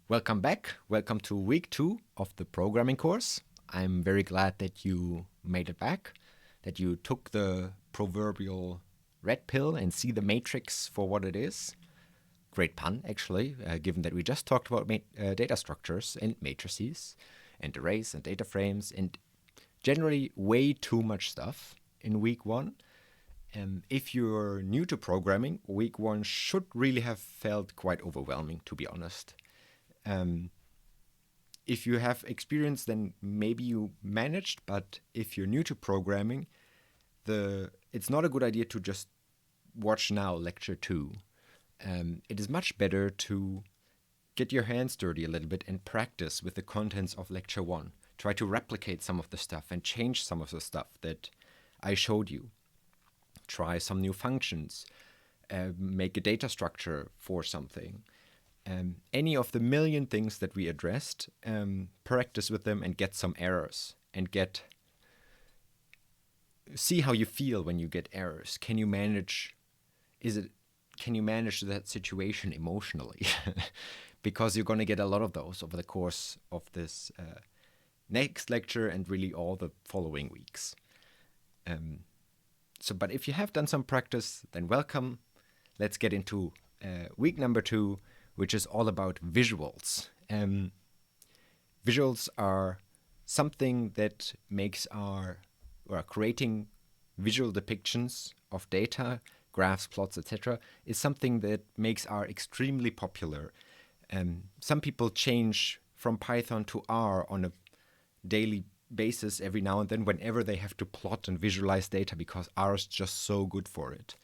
Welcome back. Welcome to week 2 of the programming course. I'm very glad that you made it back, that you took the proverbial red pill and see the matrix for what it is. Great pun, actually, given that we just talked about data structures and matrices and arrays and data frames and generally way too much stuff in week 1. If you're new to programming, week 1 should really have felt quite overwhelming, to be honest. If you have experience, then maybe you managed, but if you're new to programming, it's not a good idea to just watch now lecture 2. It is much better to get your hands dirty a little bit and practice with the contents of lecture 1. Try to replicate some of the stuff and change some of the stuff that I showed you. Try some new functions, make a data structure for something. Any of the million things that we addressed, practice with them and get some errors and see how you feel when you get errors. Can you manage that situation emotionally? Because you're going to get a lot of those over the course of this next lecture and really all the following weeks. But if you have done some practice, then welcome. Let's get into week number 2, which is all about visuals. Visuals are something that creating visual depictions of data, graphs, plots, etc., is something that makes R extremely popular. Some people change from Python to R on a daily basis every now and then whenever they have to plot and visualize data because R is just so good for it.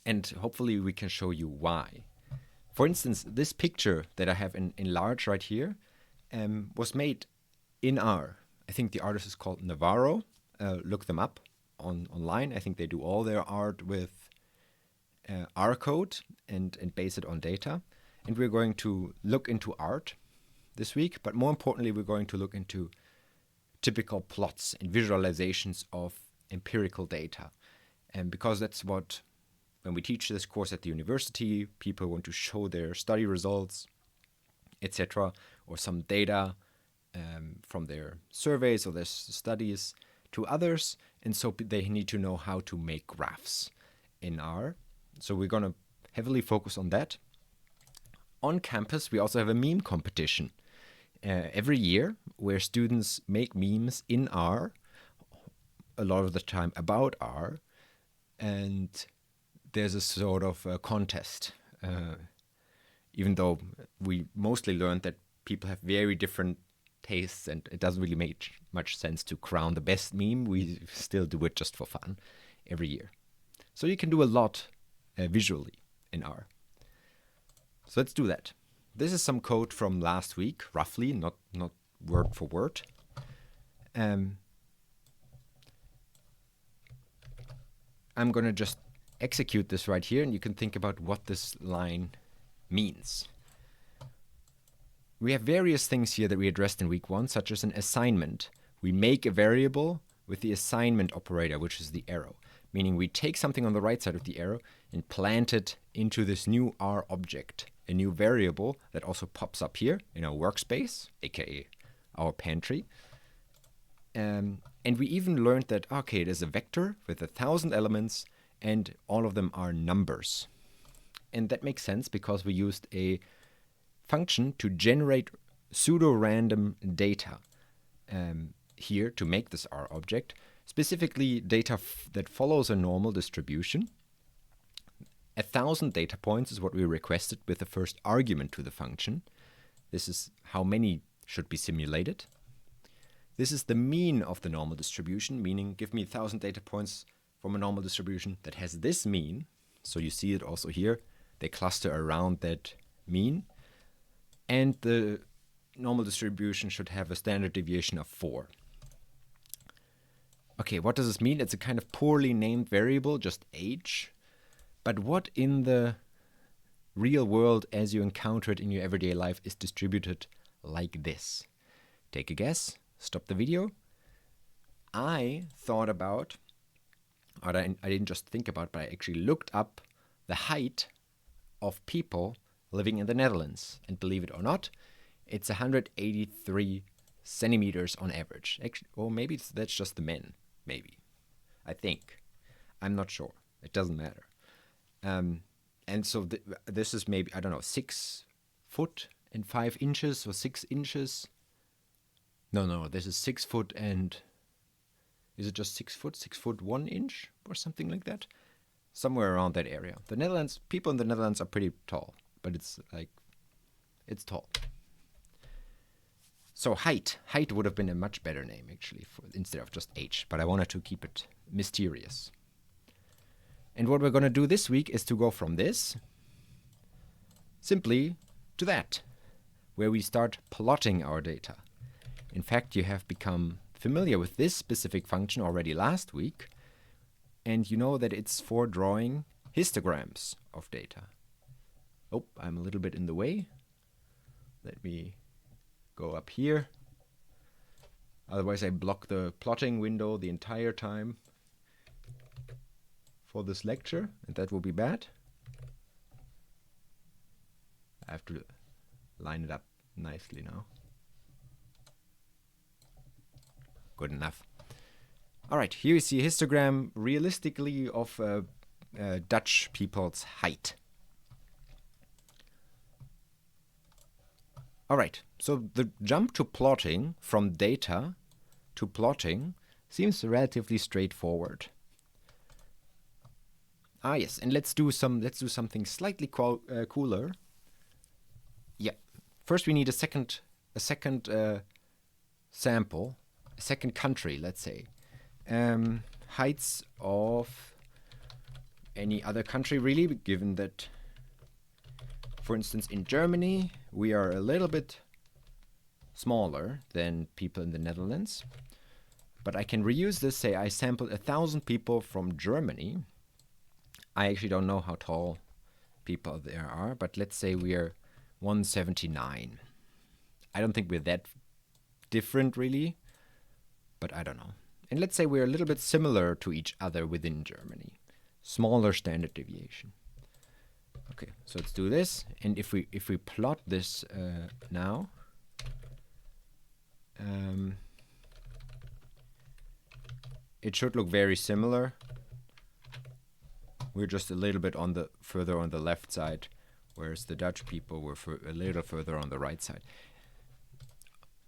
And hopefully we can show you why. For instance, this picture that I have in large right here was made in R. I think the artist is called Navarro. Look them up online. I think they do all their art with R code and base it on data. And we're going to look into art this week, but more importantly, we're going to look into typical plots and visualizations of empirical data. And because that's what, when we teach this course at the university, people want to show their study results, etc., or some data from their surveys or their studies to others, and so they need to know how to make graphs in R. So we're going to heavily focus on that. On campus, we also have a meme competition every year where students make memes in R, a lot of the time about R, and there's a sort of a contest, even though we mostly learned that people have very different tastes and it doesn't really make much sense to crown the best meme. We still do it just for fun every year. So you can do a lot visually in R. So let's do that. This is some code from last week, roughly, not word for word. I'm going to just execute this right here, and you can think about what this line means. We have various things here that we addressed in week 1, such as an assignment. We make a variable with the assignment operator, which is the arrow, meaning we take something on the right side of the arrow and plant it into this new R object, a new variable that also pops up here in our workspace, aka our pantry. And we even learned that, okay, there's a vector with 1,000 elements and all of them are numbers. And that makes sense because we used a function to generate pseudo-random data here to make this R object, specifically data that follows a normal distribution. 1,000 data points is what we requested with the first argument to the function. This is how many should be simulated. This is the mean of the normal distribution, meaning give me 1,000 data points from a normal distribution that has this mean. So you see it also here. They cluster around that mean. And the normal distribution should have a standard deviation of 4. Okay, what does this mean? It's a kind of poorly named variable, just age. But what in the real world, as you encounter it in your everyday life, is distributed like this? Take a guess. Stop the video. I thought about, or I didn't just think about, but I actually looked up the height of people living in the Netherlands. And believe it or not, it's 183 centimeters on average. Actually, or maybe that's just the men. Maybe. I think. I'm not sure. It doesn't matter. And so this is maybe, I don't know, 6 foot and 5 inches or 6 inches. No, this is 6 foot and... Is it just 6 foot? 6 foot 1 inch or something like that? Somewhere around that area. The Netherlands, people in the Netherlands are pretty tall, but it's tall. So height would have been a much better name actually instead of just age, but I wanted to keep it mysterious. And what we're going to do this week is to go from this simply to that, where we start plotting our data. In fact, you have become familiar with this specific function already last week, and you know that it's for drawing histograms of data. Oh, I'm a little bit in the way. Let me go up here. Otherwise I block the plotting window the entire time for this lecture, and that will be bad. I have to line it up nicely now. Good enough. All right, here you see a histogram realistically of Dutch people's height. All right, so the jump to plotting from data to plotting seems relatively straightforward. Ah yes, and let's do something slightly cooler. Yeah, first we need a second sample. A second country, let's say. Heights of any other country really, given that, for instance, in Germany, we are a little bit smaller than people in the Netherlands. But I can reuse this, say I sampled 1,000 people from Germany. I actually don't know how tall people there are, but let's say we are 179. I don't think we're that different really. But I don't know. And let's say we're a little bit similar to each other within Germany. Smaller standard deviation. Okay, so let's do this. And if we plot this now, it should look very similar. We're just a little bit further on the left side, whereas the Dutch people were a little further on the right side.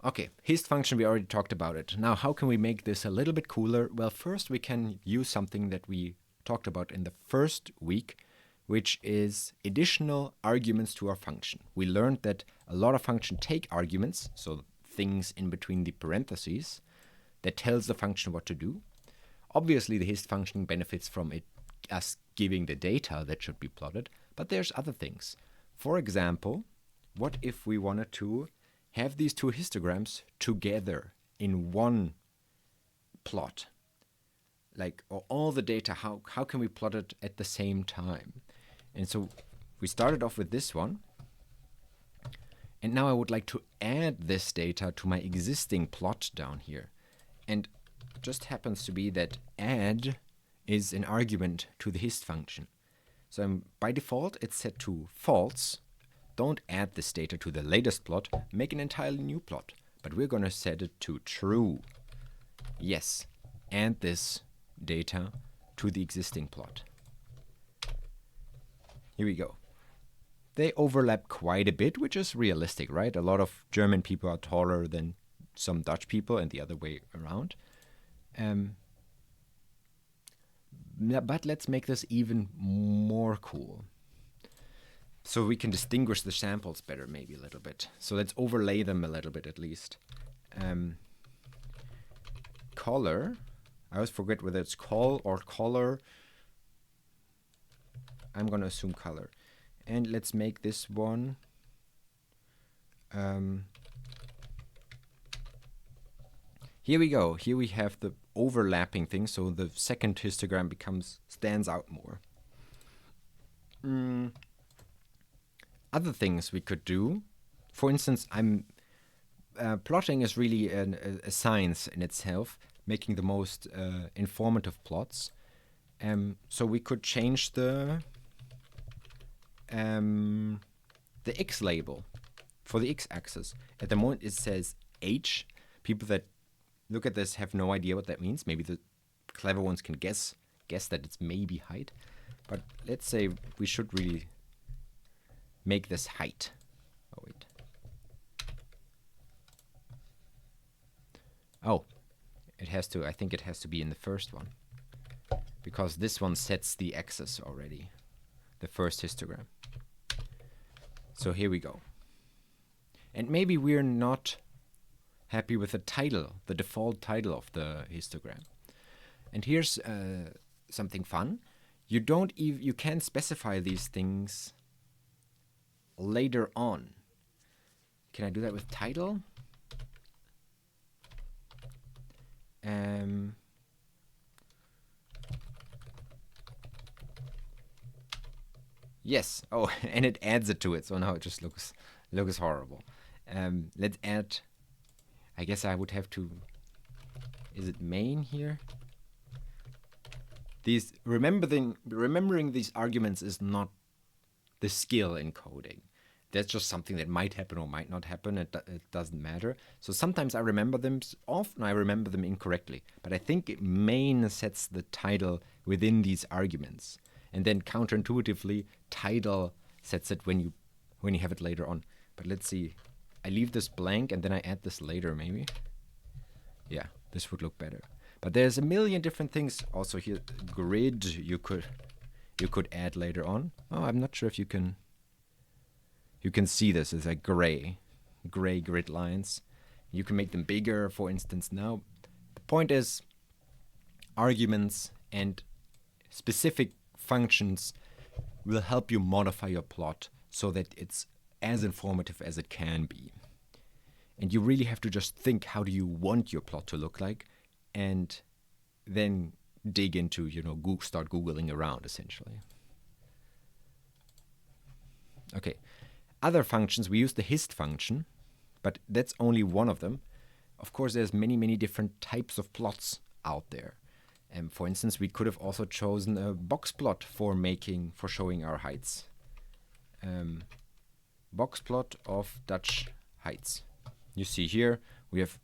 Okay, hist function, we already talked about it. Now, how can we make this a little bit cooler? Well, first we can use something that we talked about in the first week, which is additional arguments to our function. We learned that a lot of functions take arguments, so things in between the parentheses, that tells the function what to do. Obviously, the hist function benefits from us giving the data that should be plotted, but there's other things. For example, what if we wanted to have these two histograms together in one plot? Like all the data, how can we plot it at the same time? And so we started off with this one. And now I would like to add this data to my existing plot down here. And it just happens to be that add is an argument to the hist function. So by default, it's set to false. Don't add this data to the latest plot, make an entirely new plot. But we're going to set it to true. Yes, add this data to the existing plot. Here we go. They overlap quite a bit, which is realistic, right? A lot of German people are taller than some Dutch people and the other way around. But let's make this even more cool. So we can distinguish the samples better, maybe a little bit. So let's overlay them a little bit at least. Color. I always forget whether it's col or color. I'm going to assume color. And let's make this one. Here we go. Here we have the overlapping thing. So the second histogram stands out more. Other things we could do, for instance, plotting is really a science in itself, making the most informative plots. So we could change the the X label for the X-axis. At the moment it says H. People that look at this have no idea what that means. Maybe the clever ones can guess that it's maybe height. But let's say we should really make this height. Oh, wait. Oh, it has to, I think it has to be in the first one. Because this one sets the axis already. The first histogram. So here we go. And maybe we're not happy with the title, the default title of the histogram. And here's something fun. You can specify these things later on. Can I do that with title? Yes. Oh, and it adds it to it. So now it just looks horrible. Let's add. I guess I would have to. Is it main here? Remembering these arguments is not the skill in coding. That's just something that might happen or might not happen. It doesn't matter. So sometimes I remember them. Often I remember them incorrectly. But I think main sets the title within these arguments. And then counterintuitively, title sets it when you have it later on. But let's see. I leave this blank and then I add this later maybe. Yeah, this would look better. But there's a million different things. Also here, grid you could add later on. Oh, I'm not sure if you can see this. It's like gray grid lines. You can make them bigger, for instance. Now, the point is arguments and specific functions will help you modify your plot so that it's as informative as it can be. And you really have to just think, how do you want your plot to look like? And then dig into, start Googling around, essentially. Okay. Other functions, we use the hist function, but that's only one of them. Of course, there's many different types of plots out there. And for instance, we could have also chosen a box plot for showing our heights. Box plot of Dutch heights. You see here, we have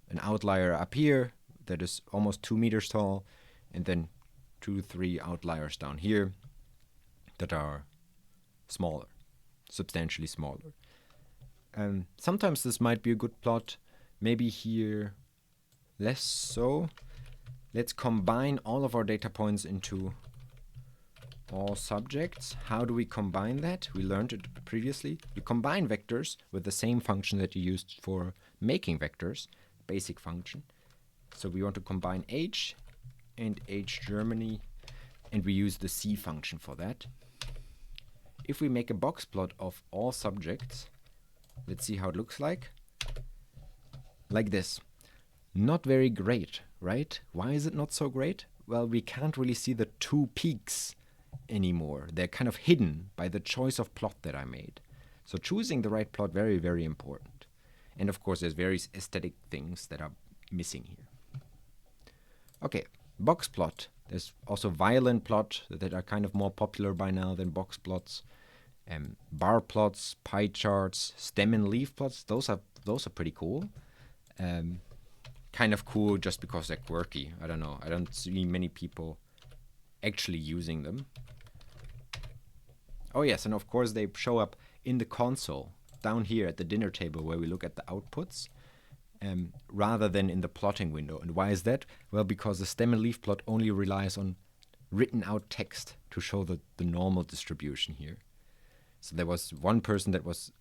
an outlier up here that is almost 2 meters tall, and then 2-3 outliers down here that are smaller, substantially smaller. Sometimes this might be a good plot, maybe here less so. Let's combine all of our data points into all subjects. How do we combine that? We learned it previously. You combine vectors with the same function that you used for making vectors, basic function. So we want to combine H and H Germany, and we use the C function for that. If we make a box plot of all subjects, let's see how it looks like. Like this. Not very great, right? Why is it not so great? Well, we can't really see the two peaks anymore. They're kind of hidden by the choice of plot that I made. So choosing the right plot, very, very important. And of course, there's various aesthetic things that are missing here. Okay, box plot. There's also violin plot that are kind of more popular by now than box plots. Bar plots, pie charts, stem and leaf plots. Those are pretty cool. Kind of cool just because they're quirky. I don't know. I don't see many people actually using them. Oh yes, and of course they show up in the console down here at the dinner table where we look at the outputs, rather than in the plotting window. And why is that? Well, because the stem and leaf plot only relies on written out text to show the normal distribution here. So there was one person that was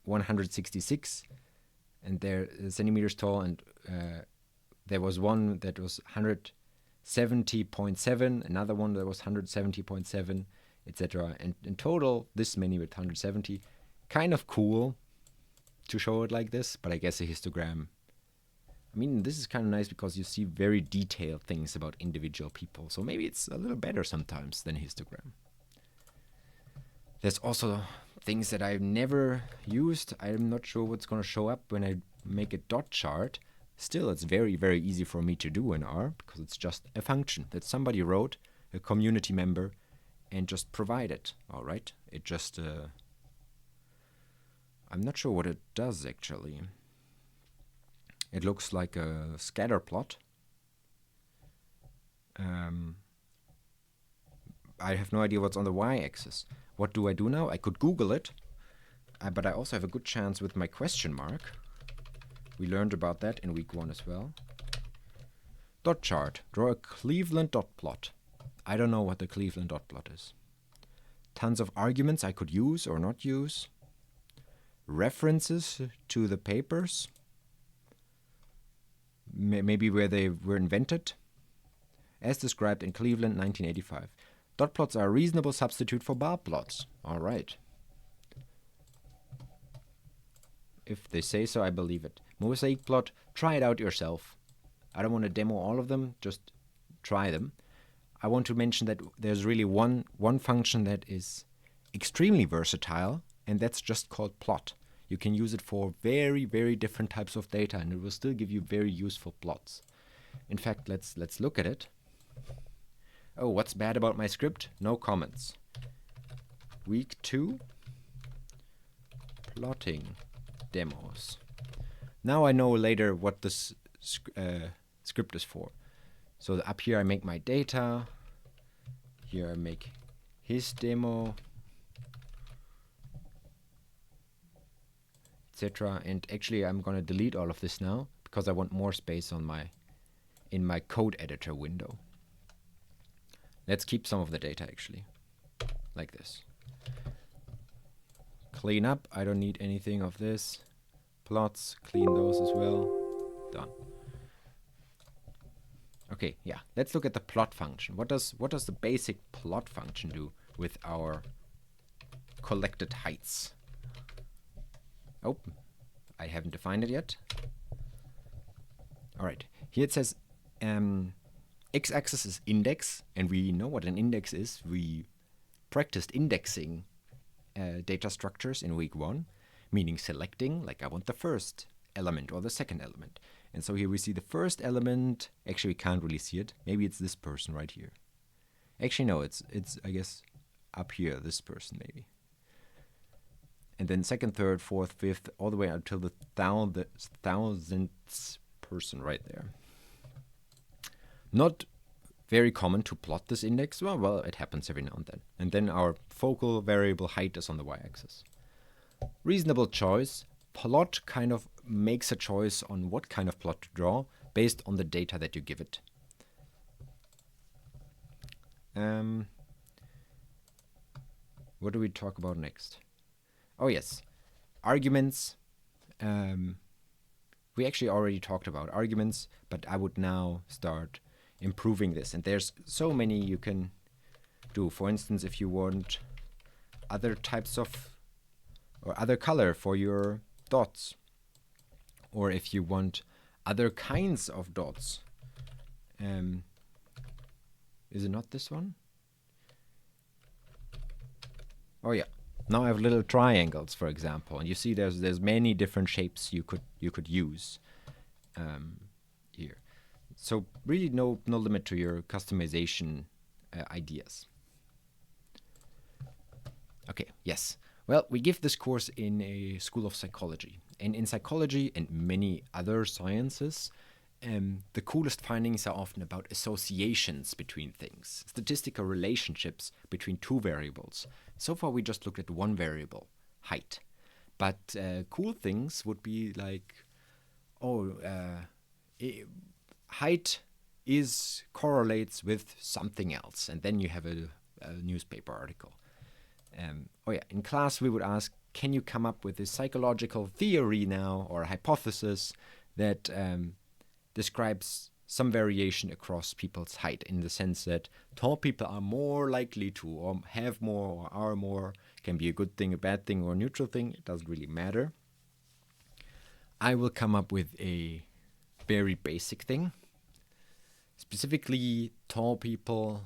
166 and they're centimeters tall, and there was one that was 170.7, another one that was 170.7, etc. And in total, this many with 170. Kind of cool to show it like this, but I guess a histogram. I mean, this is kind of nice because you see very detailed things about individual people. So maybe it's a little better sometimes than a histogram. There's also things that I've never used. I'm not sure what's going to show up when I make a dot chart. Still, it's very, very easy for me to do in R because it's just a function that somebody wrote, a community member, and just provided. All right, it just I'm not sure what it does actually. It looks like a scatter plot. I have no idea what's on the y-axis. What do I do now? I could Google it, but I also have a good chance with my question mark. We learned about that in week 1 as well. Dot chart. Draw a Cleveland dot plot. I don't know what the Cleveland dot plot is. Tons of arguments I could use or not use. References to the papers. Maybe where they were invented. As described in Cleveland, 1985. Dot plots are a reasonable substitute for bar plots. All right. If they say so, I believe it. Mosaic plot, try it out yourself. I don't want to demo all of them, just try them. I want to mention that there's really one function that is extremely versatile, and that's just called plot. You can use it for very, very different types of data, and it will still give you very useful plots. In fact, let's look at it. Oh, what's bad about my script? No comments. Week 2, plotting demos. Now I know later what this script is for. So up here I make my data. Here I make hist demo, etc. And actually I'm going to delete all of this now because I want more space on in my code editor window. Let's keep some of the data actually, like this. Clean up, I don't need anything of this. Plots, clean those as well. Done. Okay, yeah, let's look at the plot function. What does the basic plot function do with our collected heights? Oh, I haven't defined it yet. All right, here it says x-axis is index, and we know what an index is. We practiced indexing data structures in week 1, meaning selecting, like I want the first element or the second element. And so here we see the first element. Actually, we can't really see it. Maybe it's this person right here. Actually, no, it's I guess up here, this person maybe. And then second, third, fourth, fifth, all the way until the thousandth person right there. Not very common to plot this index. Well, it happens every now and then. And then our focal variable height is on the y-axis. Reasonable choice. Plot kind of makes a choice on what kind of plot to draw based on the data that you give it. What do we talk about next? Oh yes, arguments. We actually already talked about arguments, but I would now start improving this. And there's so many you can do. For instance, if you want other types of or other color for your dots, or if you want other kinds of dots. Is it not this one? Oh yeah. Now I have little triangles, for example, and you see there's many different shapes you could use here. So really no limit to your customization ideas. Okay, yes. Well, we give this course in a school of psychology. And in psychology and many other sciences, the coolest findings are often about associations between things, statistical relationships between two variables. So far, we just looked at one variable, height. But cool things would be like, height correlates with something else. And then you have a newspaper article. In class we would ask, can you come up with a psychological theory now or a hypothesis that describes some variation across people's height, in the sense that tall people are more likely to or have more or are more, can be a good thing, a bad thing, or a neutral thing, it doesn't really matter. I will come up with a very basic thing. Specifically, tall people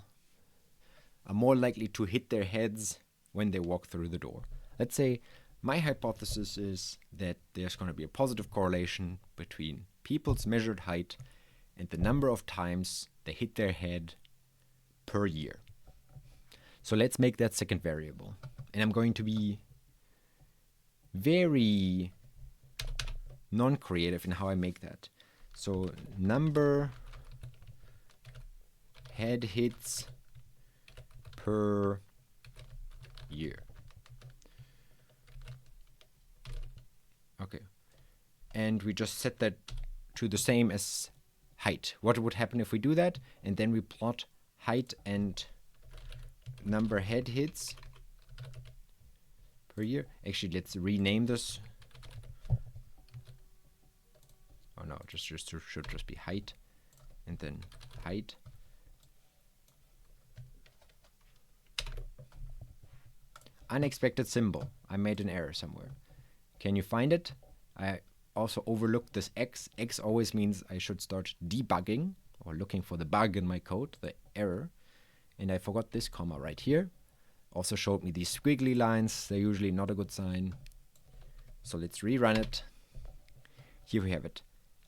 are more likely to hit their heads when they walk through the door. Let's say my hypothesis is that there's going to be a positive correlation between people's measured height and the number of times they hit their head per year. So let's make that second variable. And I'm going to be very non-creative in how I make that. So number head hits per year. Okay. And we just set that to the same as height. What would happen if we do that? And then we plot height and number head hits per year. Actually, let's rename this. Oh no, should just be height and then height. Unexpected symbol. I made an error somewhere. Can you find it? I also overlooked this X. X always means I should start debugging or looking for the bug in my code, the error. And I forgot this comma right here. Also showed me these squiggly lines. They're usually not a good sign. So let's rerun it. Here we have it.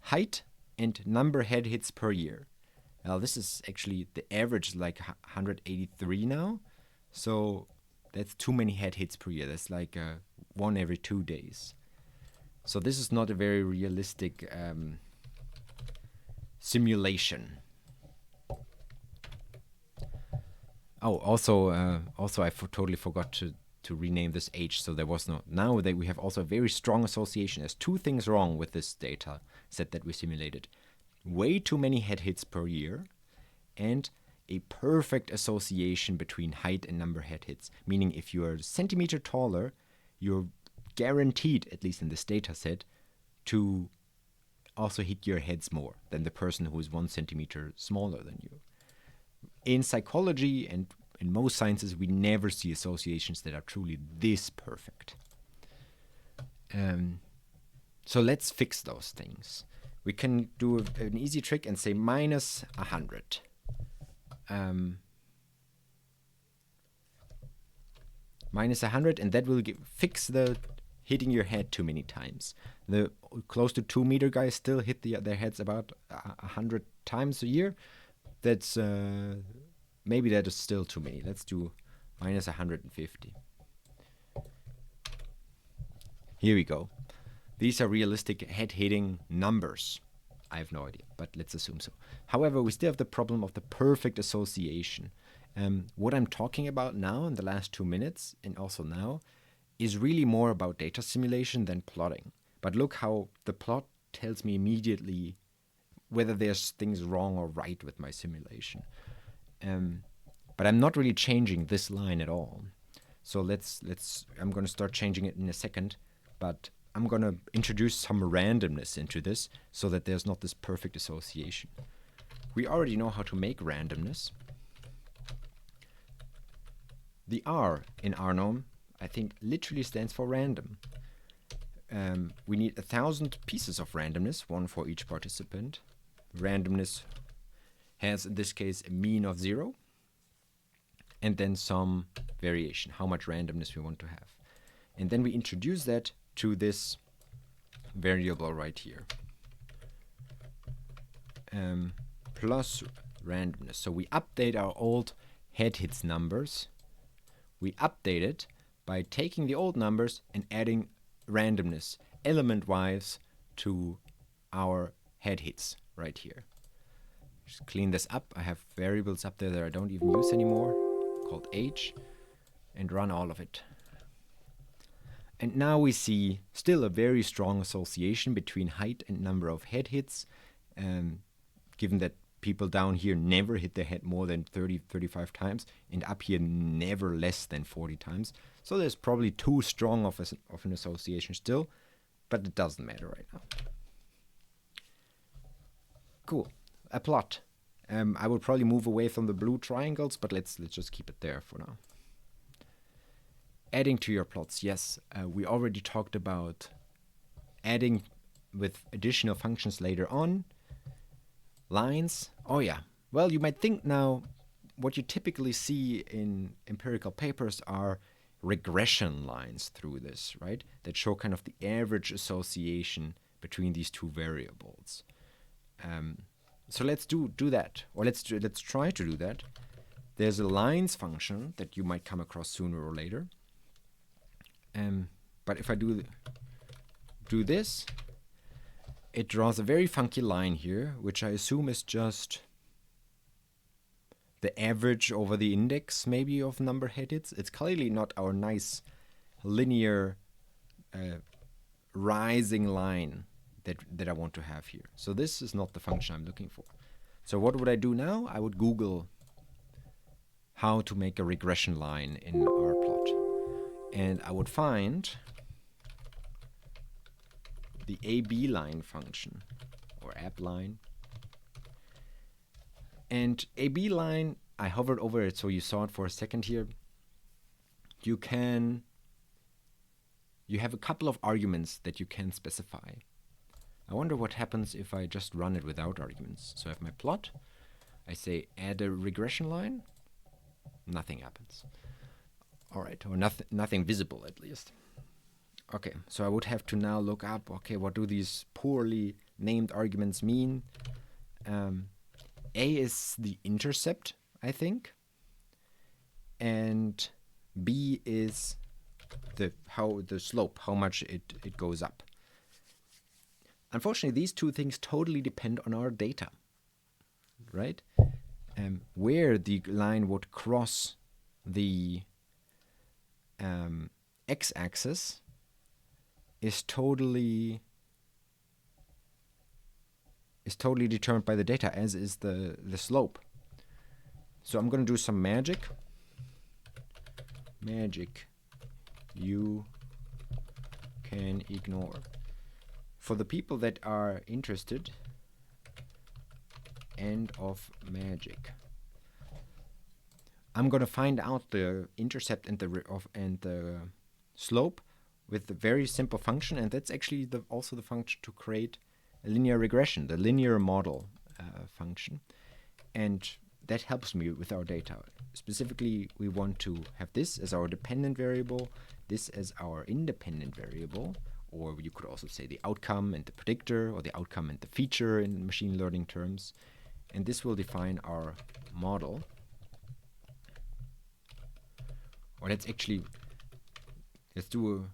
Height and number head hits per year. Now this is actually, the average is like 183 now. So that's too many head hits per year. That's like one every 2 days. So this is not a very realistic simulation. Oh, also I totally forgot to rename this H, so there was no. Now that we have also a very strong association. There's two things wrong with this data set that we simulated. Way too many head hits per year, and a perfect association between height and number head hits. Meaning if you're a centimeter taller, you're guaranteed, at least in this data set, to also hit your heads more than the person who is 1 centimeter smaller than you. In psychology and in most sciences, we never see associations that are truly this perfect. So let's fix those things. We can do an easy trick and say minus 100. Minus 100, and that will fix the hitting your head too many times. The close to 2 meter guys still hit their heads about 100 times a year. That's maybe that is still too many. Let's do minus 150. Here we go. These are realistic head-hitting numbers. I have no idea, but let's assume so. However, we still have the problem of the perfect association. What I'm talking about now in the last 2 minutes, and also now, is really more about data simulation than plotting. But look how the plot tells me immediately whether there's things wrong or right with my simulation. But I'm not really changing this line at all. So I'm going to start changing it in a second, but I'm going to introduce some randomness into this so that there's not this perfect association. We already know how to make randomness. The R in RNOM, I think, literally stands for random. We need 1,000 pieces of randomness, one for each participant. Randomness has, in this case, a mean of 0, and then some variation, how much randomness we want to have. And then we introduce that to this variable right here. Plus randomness. So we update our old head hits numbers. We update it by taking the old numbers and adding randomness element-wise to our head hits right here. Just clean this up. I have variables up there that I don't even use anymore, called H, and run all of it. And now we see still a very strong association between height and number of head hits, given that people down here never hit their head more than 35 times, and up here never less than 40 times. So there's probably too strong of an association still, but it doesn't matter right now. Cool. A plot. I will probably move away from the blue triangles, but let's just keep it there for now. Adding to your plots, yes. We already talked about adding with additional functions later on. Lines. Oh yeah. Well, you might think now what you typically see in empirical papers are regression lines through this, right? That show kind of the average association between these two variables. So let's do that, or let's try to do that. There's a lines function that you might come across sooner or later. But if I do this, it draws a very funky line here, which I assume is just the average over the index, maybe, of number headings. It's clearly not our nice linear rising line that I want to have here. So this is not the function I'm looking for. So what would I do now? I would Google how to make a regression line in our plot. And I would find the AB line function, or app line. And AB line, I hovered over it so you saw it for a second here. You have a couple of arguments that you can specify. I wonder what happens if I just run it without arguments. So I have my plot. I say add a regression line. Nothing happens. All right, or nothing visible at least. Okay, so I would have to now look up, okay, what do these poorly named arguments mean? A is the intercept, I think. And B is the slope, how much it goes up. Unfortunately, these two things totally depend on our data, right? Where the line would cross the x-axis is totally determined by the data, as is the slope. So I'm going to do some magic. Magic you can ignore. For the people that are interested, end of magic. I'm going to find out the intercept and the slope with a very simple function, and that's actually also the function to create a linear regression, the linear model function. And that helps me with our data. Specifically, we want to have this as our dependent variable, this as our independent variable, or you could also say the outcome and the predictor, or the outcome and the feature in machine learning terms. And this will define our model. Or let's do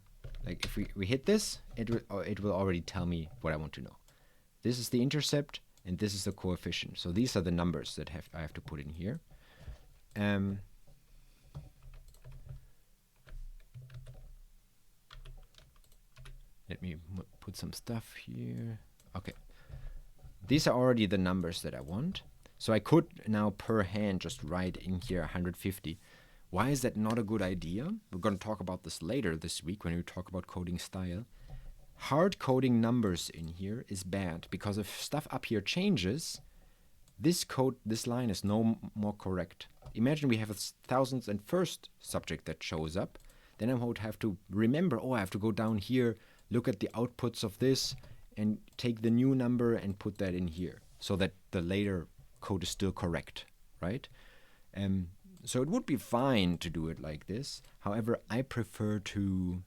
like if we hit this, it will already tell me what I want to know. This is the intercept, and this is the coefficient. So these are the numbers that I have to put in here. Let me put some stuff here. Okay. These are already the numbers that I want. So I could now per hand just write in here 150. Why is that not a good idea? We're going to talk about this later this week when we talk about coding style. Hard coding numbers in here is bad because if stuff up here changes, this line is no more correct. Imagine we have a 1001st subject that shows up. Then I would have to remember, I have to go down here, look at the outputs of this, and take the new number and put that in here so that the later code is still correct, right? So it would be fine to do it like this. However, I prefer to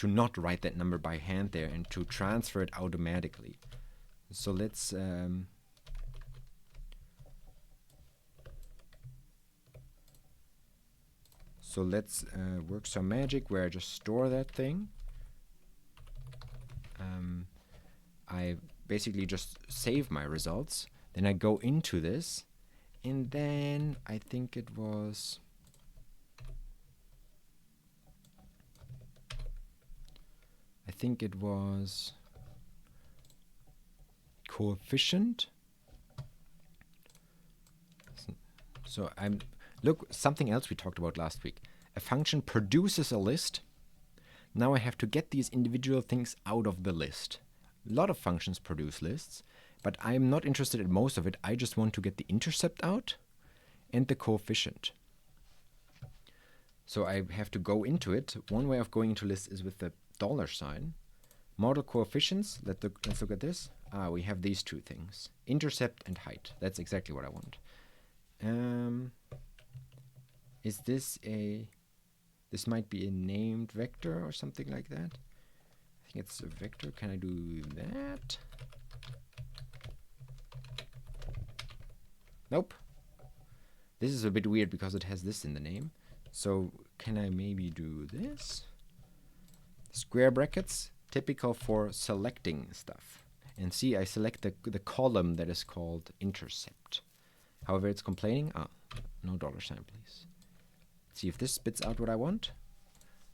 not write that number by hand there and to transfer it automatically. So let's work some magic where I just store that thing. I basically just save my results. Then I go into this, and then I think it was coefficient. So look, something else we talked about last week. A function produces a list. Now I have to get these individual things out of the list. A lot of functions produce lists, but I'm not interested in most of it. I just want to get the intercept out and the coefficient. So I have to go into it. One way of going into lists is with the $sign. Model coefficients, let's look at this. We have these two things, intercept and height. That's exactly what I want. Is this this might be a named vector or something like that. I think it's a vector. Can I do that? Nope. This is a bit weird because it has this in the name. So can I maybe do this? Square brackets, typical for selecting stuff. And see, I select the column that is called intercept. However, it's complaining. No $sign, please. See if this spits out what I want.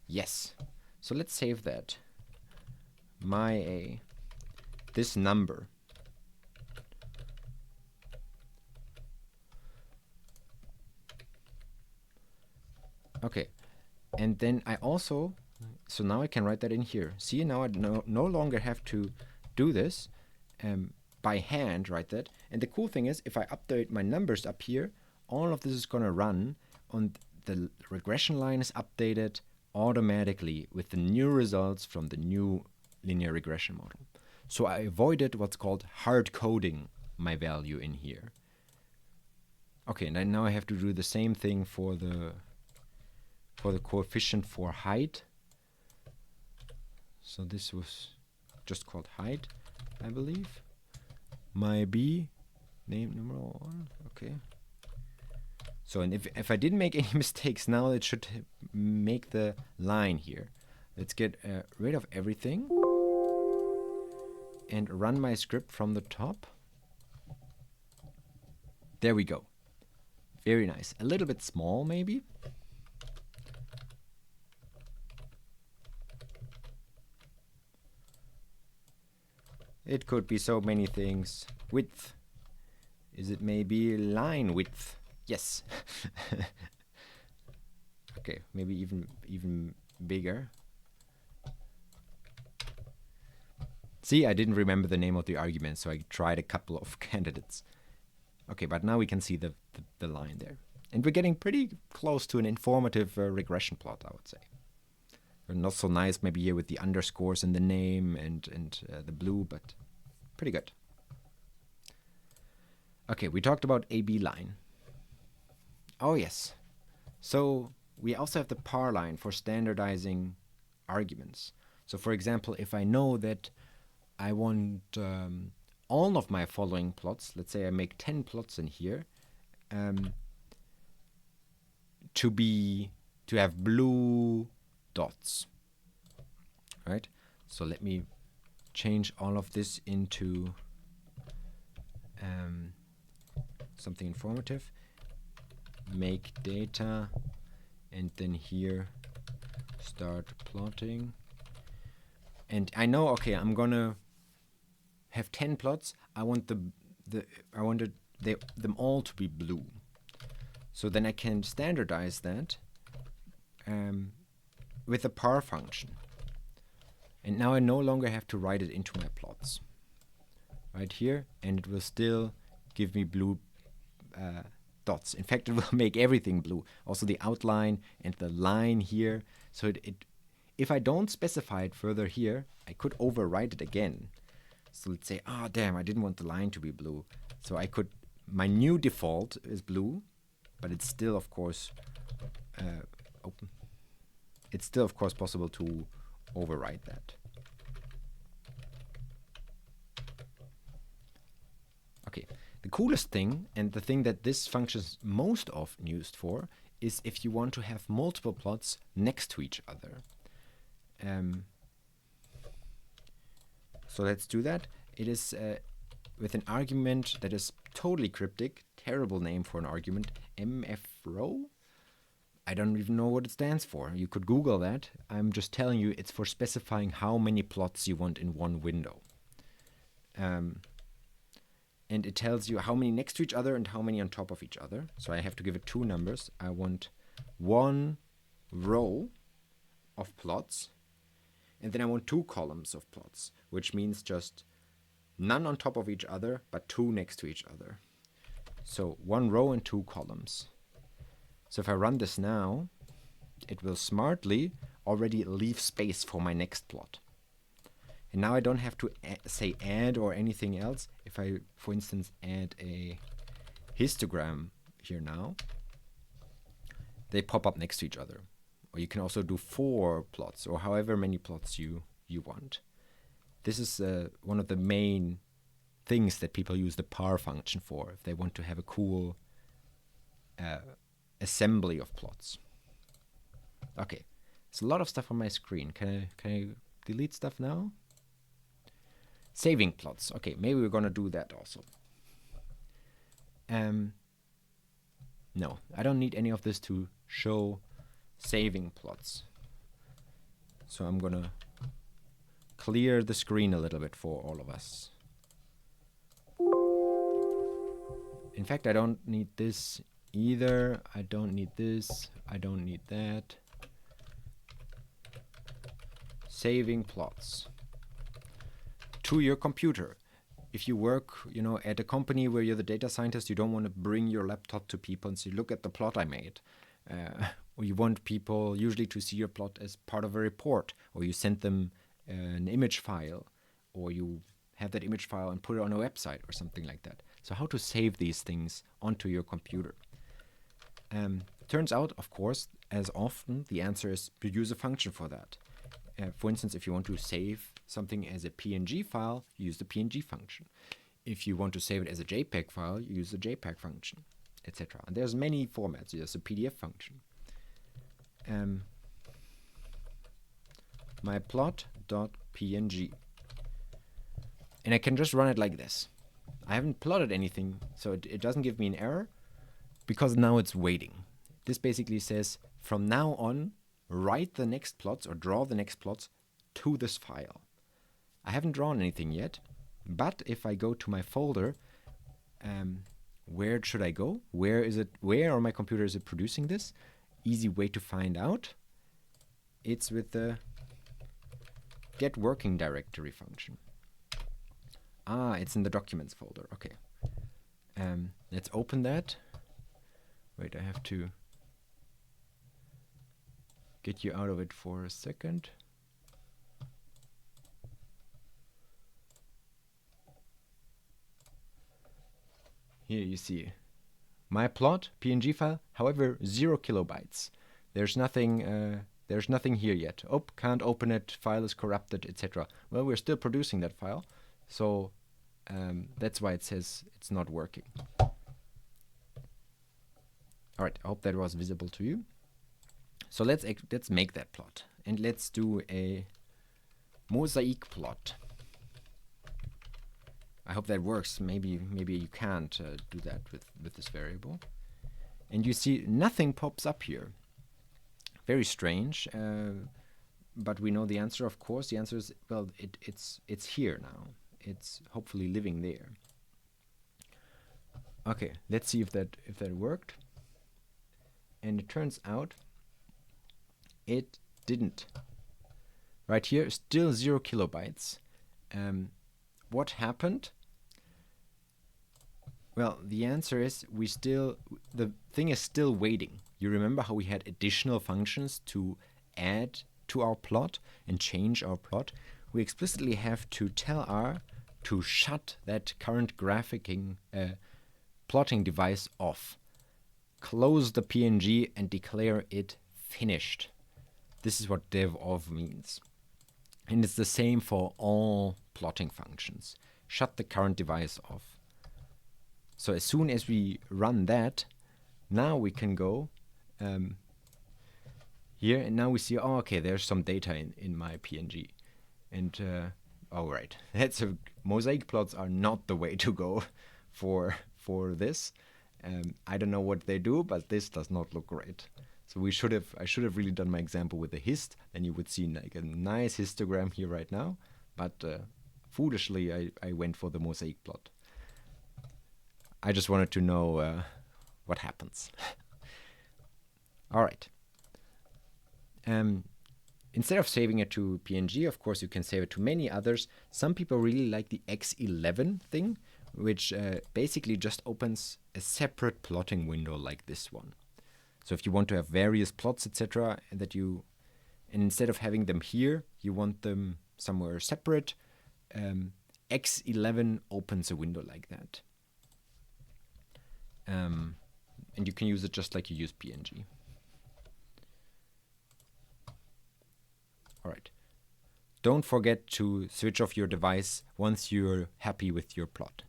Yes. So let's save that. This number. Okay. And then I also, so now I can write that in here. See, now I no longer have to do this by hand, write that. And the cool thing is, if I update my numbers up here, all of this is going to run on the regression line is updated automatically with the new results from the new linear regression model. So I avoided what's called hard coding my value in here. Okay, and then now I have to do the same thing for the coefficient for height. So this was just called height, I believe. My B, name numeral 1, okay. So, and if I didn't make any mistakes, now it should make the line here. Let's get rid of everything and run my script from the top. There we go. Very nice. A little bit small, maybe. It could be so many things. Width. Is it maybe line width? Yes. Okay, maybe even bigger. See, I didn't remember the name of the argument, so I tried a couple of candidates. Okay, but now we can see the line there. And we're getting pretty close to an informative regression plot, I would say. Not so nice maybe here with the underscores in the name and the blue, but pretty good. Okay, we talked about AB line. Oh yes. So we also have the par line for standardizing arguments. So for example, if I know that I want all of my following plots, let's say I make 10 plots in here, to have blue dots, right? So let me change all of this into something informative. Make data, and then here start plotting. And I know, okay, I'm gonna have 10 plots. I want them all to be blue. So then I can standardize that with a par function. And now I no longer have to write it into my plots. Right here, and it will still give me blue dots. In fact, it will make everything blue. Also the outline and the line here. So if I don't specify it further here, I could overwrite it again. So let's say, damn, I didn't want the line to be blue. So my new default is blue, but it's still, of course, open. It's still, of course, possible to overwrite that. Okay, the coolest thing, and the thing that this function is most often used for, is if you want to have multiple plots next to each other. So let's do that. It is with an argument that is totally cryptic, terrible name for an argument, mfrow. I don't even know what it stands for. You could Google that. I'm just telling you it's for specifying how many plots you want in one window. And it tells you how many next to each other and how many on top of each other. So I have to give it two numbers. I want one row of plots, and then I want two columns of plots, which means just none on top of each other, but two next to each other. So one row and two columns. So if I run this now, it will smartly already leave space for my next plot. And now I don't have to say add or anything else. If I, for instance, add a histogram here now, they pop up next to each other. Or you can also do 4 plots or however many plots you want. This is one of the main things that people use the par function for if they want to have a cool assembly of plots. Okay, There's a lot of stuff on my screen. Can I delete stuff now? Saving plots. Okay, maybe we're gonna do that also. No, I don't need any of this to show saving plots. So I'm gonna clear the screen a little bit for all of us. In fact, I don't need this either. I don't need this. I don't need that. Saving plots to your computer. If you work, at a company where you're the data scientist, you don't want to bring your laptop to people and say, look at the plot I made. Or you want people usually to see your plot as part of a report, or you send them an image file, or you have that image file and put it on a website or something like that. So how to save these things onto your computer? Turns out, of course, as often, the answer is to use a function for that. For instance, if you want to save something as a PNG file, you use the PNG function. If you want to save it as a JPEG file, you use the JPEG function, etc. And there's many formats. There's a PDF function. My plot.png. And I can just run it like this. I haven't plotted anything, so it doesn't give me an error, because now it's waiting. This basically says, from now on, write the next plots or draw the next plots to this file. I haven't drawn anything yet, but if I go to my folder, where should I go? Where on my computer is it producing this? Easy way to find out. It's with the get working directory function. It's in the documents folder. Okay. Let's open that. Wait, I have to get you out of it for a second. Here you see my plot PNG file, however 0 kilobytes. There's nothing here yet. Oh, can't open it, file is corrupted, etc. Well, we're still producing that file, so that's why it says it's not working. All right, I hope that was visible to you. So let's make that plot, and let's do a mosaic plot. I hope that works. Maybe you can't do that with this variable. And you see nothing pops up here. Very strange, but we know the answer, of course. The answer is, well, it's here now. It's hopefully living there. Okay, let's see if that worked. And it turns out it didn't. Right here, still 0 kilobytes. What happened? Well, the answer is the thing is still waiting. You remember how we had additional functions to add to our plot and change our plot? We explicitly have to tell R to shut that current plotting device off. Close the PNG and declare it finished. This is what dev-off means. And it's the same for all plotting functions. Shut the current device off. So as soon as we run that, now we can go here, and now we see, oh, okay, there's some data in my PNG. And, all right, mosaic plots are not the way to go for this. I don't know what they do, but this does not look great. So I should have really done my example with the hist, and you would see like a nice histogram here right now. But foolishly, I went for the mosaic plot. I just wanted to know what happens. All right. Instead of saving it to PNG, of course, you can save it to many others. Some people really like the X11 thing, which basically just opens a separate plotting window like this one. So if you want to have various plots, etc., and instead of having them here, you want them somewhere separate, X11 opens a window like that. And you can use it just like you use PNG. All right. Don't forget to switch off your device once you're happy with your plot.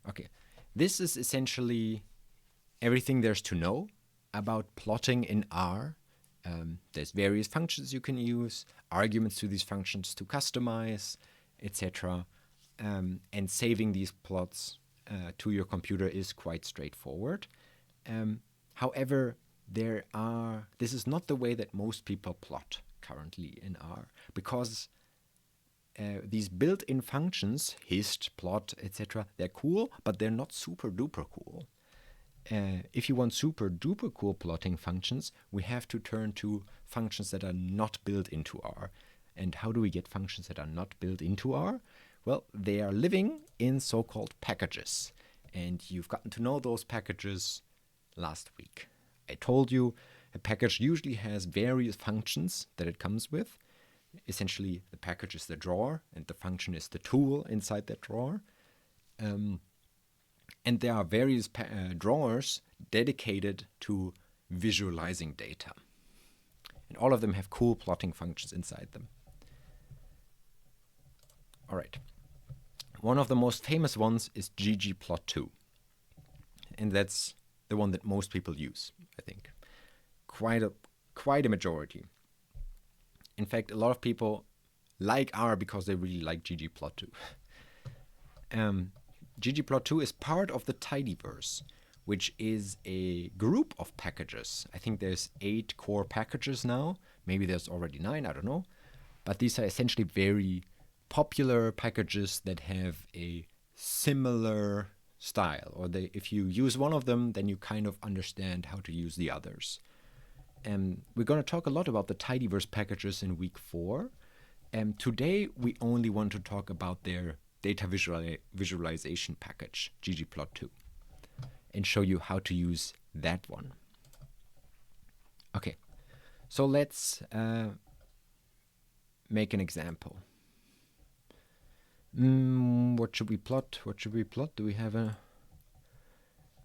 Okay. This is essentially everything there's to know about plotting in R. There's various functions you can use, arguments to these functions to customize, etc. And saving these plots to your computer is quite straightforward. However, this is not the way that most people plot currently in R, because these built-in functions, hist, plot, etc., they're cool, but they're not super duper cool. If you want super duper cool plotting functions, we have to turn to functions that are not built into R. And how do we get functions that are not built into R? Well, they are living in so-called packages. And you've gotten to know those packages last week. I told you a package usually has various functions that it comes with. Essentially, the package is the drawer, and the function is the tool inside that drawer. And there are various drawers dedicated to visualizing data. And all of them have cool plotting functions inside them. All right. One of the most famous ones is ggplot2. And that's the one that most people use, I think. Quite a majority. In fact, a lot of people like R because they really like ggplot2. ggplot2 is part of the tidyverse, which is a group of packages. I think there's 8 core packages now. Maybe there's already 9, I don't know. But these are essentially very popular packages that have a similar style. Or if you use one of them, then you kind of understand how to use the others. We're going to talk a lot about the tidyverse packages in week 4. Today, we only want to talk about their data visualization package, ggplot2, and show you how to use that one. Okay, so let's make an example. What should we plot? Do we have a...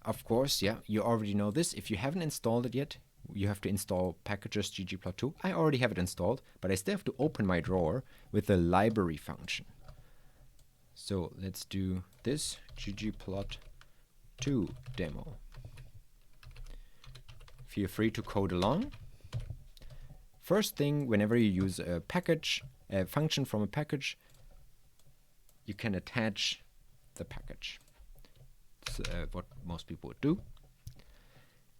Of course, yeah, you already know this. If you haven't installed it yet, you have to install packages ggplot2. I already have it installed, but I still have to open my drawer with the library function. So let's do this, ggplot2 demo. Feel free to code along. First thing, whenever you use a function from a package, you can attach the package. That's what most people would do.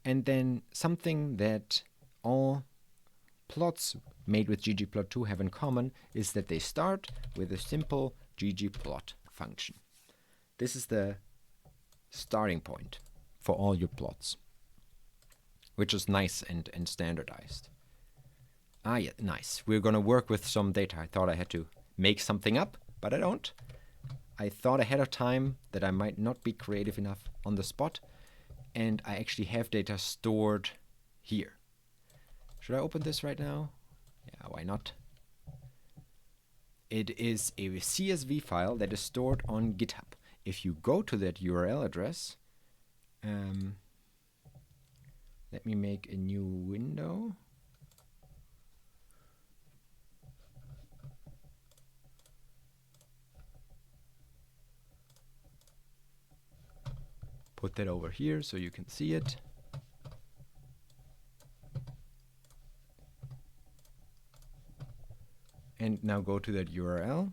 And then something that all plots made with ggplot2 have in common is that they start with a simple ggplot function. This is the starting point for all your plots, which is nice and standardized. Yeah, nice. We're going to work with some data. I thought I had to make something up, but I don't. I thought ahead of time that I might not be creative enough on the spot, and I actually have data stored here. Should I open this right now? Yeah, why not? It is a CSV file that is stored on GitHub. If you go to that URL address, let me make a new window. Put that over here so you can see it. And now go to that URL.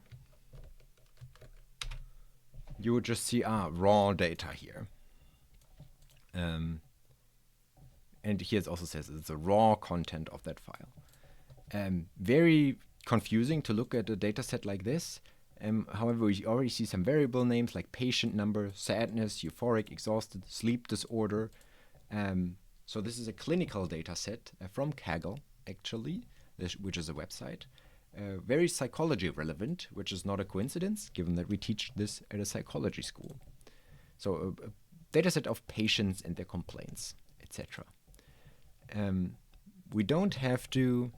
You would just see raw data here. And here it also says it's the raw content of that file. Very confusing to look at a data set like this. However, we already see some variable names like patient number, sadness, euphoric, exhausted, sleep disorder. So this is a clinical data set from Kaggle, actually, which is a website. Very psychology relevant, which is not a coincidence, given that we teach this at a psychology school. So a data set of patients and their complaints, etc. We don't have to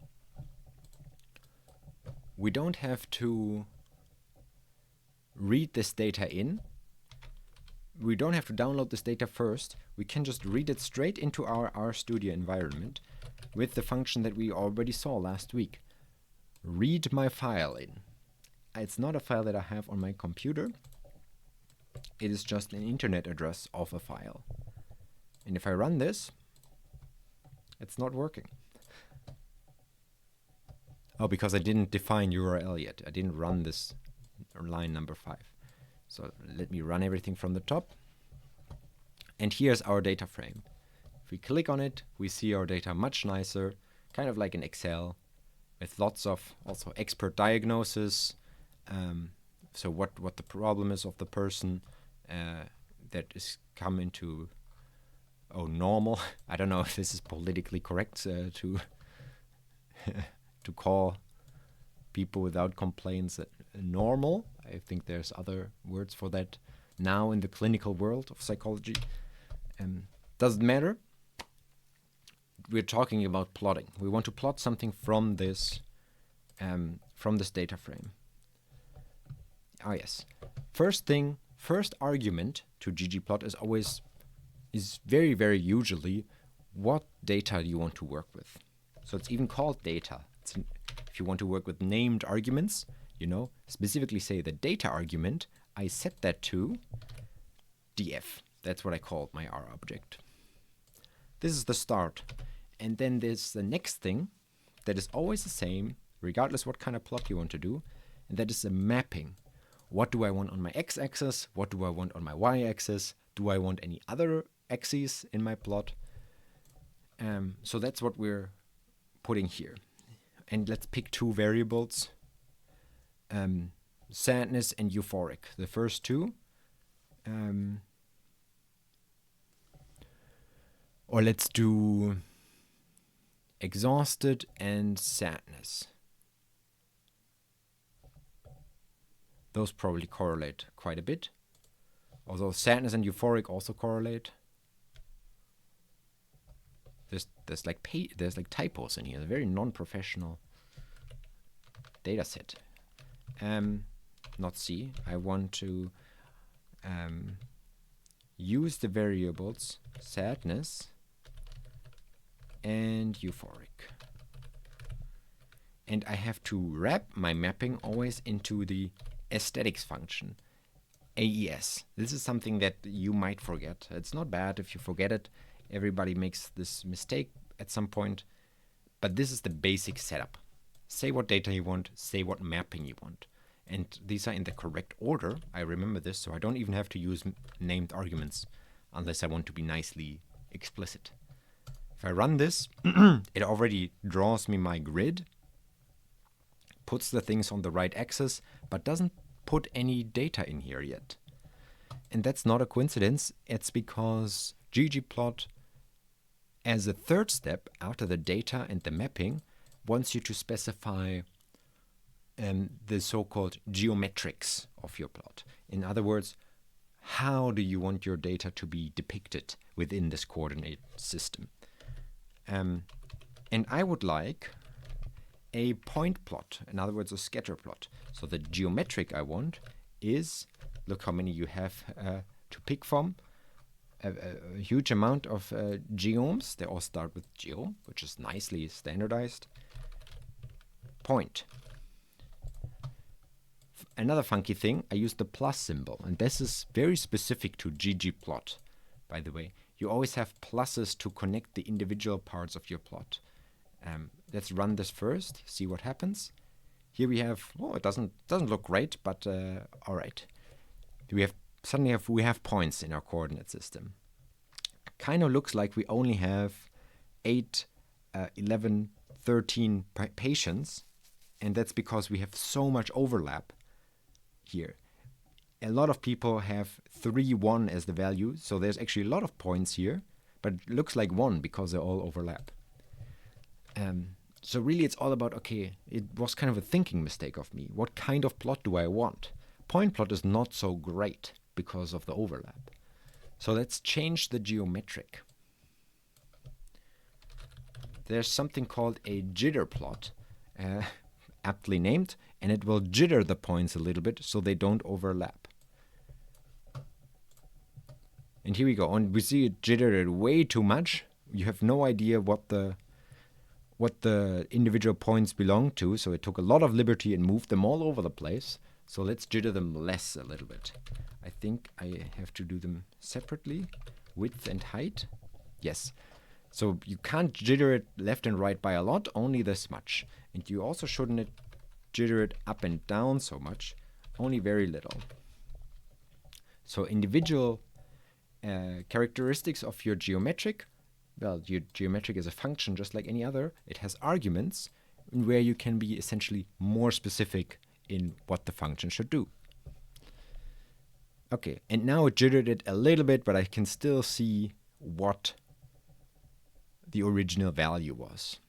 read this data in. We don't have to download this data first. We can just read it straight into our RStudio environment with the function that we already saw last week. Read my file in. It's not a file that I have on my computer. It is just an internet address of a file. And if I run this, it's not working. Oh, because I didn't define URL yet. I didn't run this line number 5. So let me run everything from the top. And here's our data frame. If we click on it, we see our data much nicer, kind of like in Excel, with lots of also expert diagnosis. So what the problem is of the person that is come into normal. I don't know if this is politically correct to to call people without complaints normal. I think there's other words for that now in the clinical world of psychology. Doesn't matter. We're talking about plotting. We want to plot something from this data frame. Ah, yes. First argument to ggplot is very, very usually what data you want to work with. So it's even called data. If you want to work with named arguments, specifically say the data argument, I set that to df. That's what I called my R object. This is the start. And then there's the next thing that is always the same, regardless what kind of plot you want to do, and that is a mapping. What do I want on my x-axis? What do I want on my y-axis? Do I want any other axes in my plot? So that's what we're putting here. And let's pick 2 variables, sadness and euphoric. The first 2. Or let's do exhausted and sadness. Those probably correlate quite a bit. Although sadness and euphoric also correlate. There's like typos in here. A very non-professional data set. Not C. I want to use the variables sadness and euphoric. And I have to wrap my mapping always into the aesthetics function, AES. This is something that you might forget. It's not bad if you forget it. Everybody makes this mistake at some point. But this is the basic setup. Say what data you want, say what mapping you want. And these are in the correct order. I remember this, so I don't even have to use named arguments unless I want to be nicely explicit. If I run this, it already draws me my grid, puts the things on the right axis, but doesn't put any data in here yet. And that's not a coincidence. It's because ggplot, as a third step after the data and the mapping, wants you to specify the so-called geometrics of your plot. In other words, how do you want your data to be depicted within this coordinate system? And I would like a point plot, in other words, a scatter plot. So the geometric I want is, look how many you have to pick from, a huge amount of geoms. They all start with geo, which is nicely standardized. Point. Another funky thing, I use the plus symbol, and this is very specific to ggplot, by the way. You always have pluses to connect the individual parts of your plot. Let's run this first, see what happens. Here we have, it doesn't look great, but all right. We have points in our coordinate system. Kind of looks like we only have 8, 11, 13 patients, and that's because we have so much overlap here. A lot of people have 3, 1 as the value, so there's actually a lot of points here, but it looks like 1 because they all overlap. So really it's all about, okay, it was kind of a thinking mistake of me. What kind of plot do I want? Point plot is not so great because of the overlap. So let's change the geometric. There's something called a jitter plot, aptly named, and it will jitter the points a little bit so they don't overlap. And here we go, and we see it jittered way too much. You have no idea what the individual points belong to, so it took a lot of liberty and moved them all over the place. So let's jitter them less a little bit. I think I have to do them separately, width and height. Yes, So you can't jitter it left and right by a lot, only this much. And you also shouldn't jitter it up and down so much, only very little. So individual characteristics of your geometric, well, your geometric is a function just like any other. It has arguments where you can be essentially more specific in what the function should do. Okay, and now it jittered it a little bit, but I can still see what the original value was.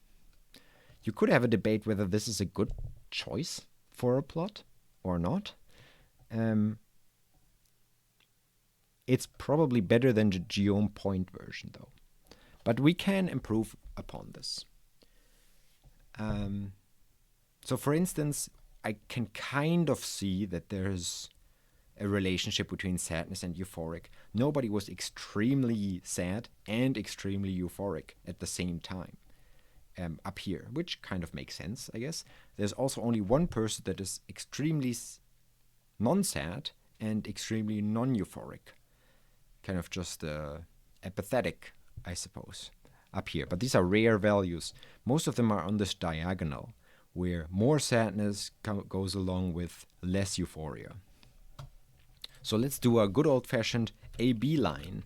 You could have a debate whether this is a good choice for a plot or not. It's probably better than the geom point version though. But we can improve upon this. So for instance, I can kind of see that there's a relationship between sadness and euphoric. Nobody was extremely sad and extremely euphoric at the same time up here, which kind of makes sense, I guess. There's also only one person that is extremely non-sad and extremely non-euphoric. Kind of just apathetic, I suppose, up here. But these are rare values. Most of them are on this diagonal, where more sadness goes along with less euphoria. So let's do a good old-fashioned A-B line.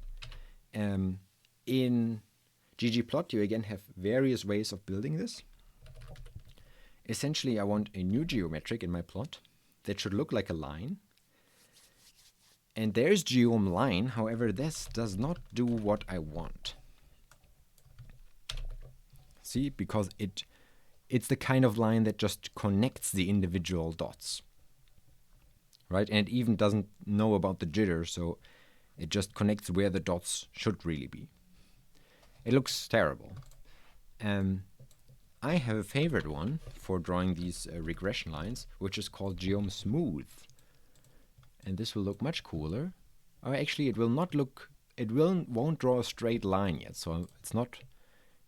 In ggplot, you again have various ways of building this. Essentially, I want a new geometric in my plot that should look like a line. And there's geom line, however, this does not do what I want. See, because it's the kind of line that just connects the individual dots. Right? And it even doesn't know about the jitter, so it just connects where the dots should really be. It looks terrible. I have a favorite one for drawing these regression lines, which is called geom smooth. And this will look much cooler. Or actually, it will not look, won't draw a straight line yet, so it's not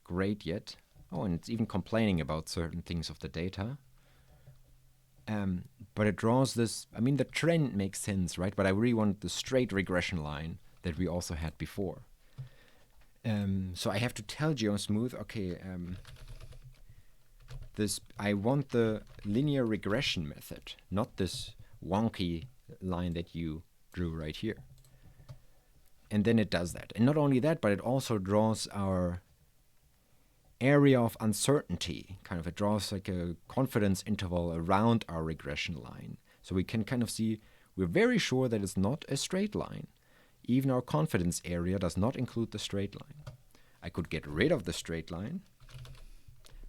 great yet. Oh, and it's even complaining about certain things of the data. But it draws this, I mean, the trend makes sense, right? But I really want the straight regression line that we also had before. So I have to tell geom-smooth, okay, I want the linear regression method, not this wonky line that you drew right here. And then it does that. And not only that, but it also draws our area of uncertainty. Kind of, it draws like a confidence interval around our regression line. So we can kind of see, we're very sure that it's not a straight line. Even our confidence area does not include the straight line. I could get rid of the straight line.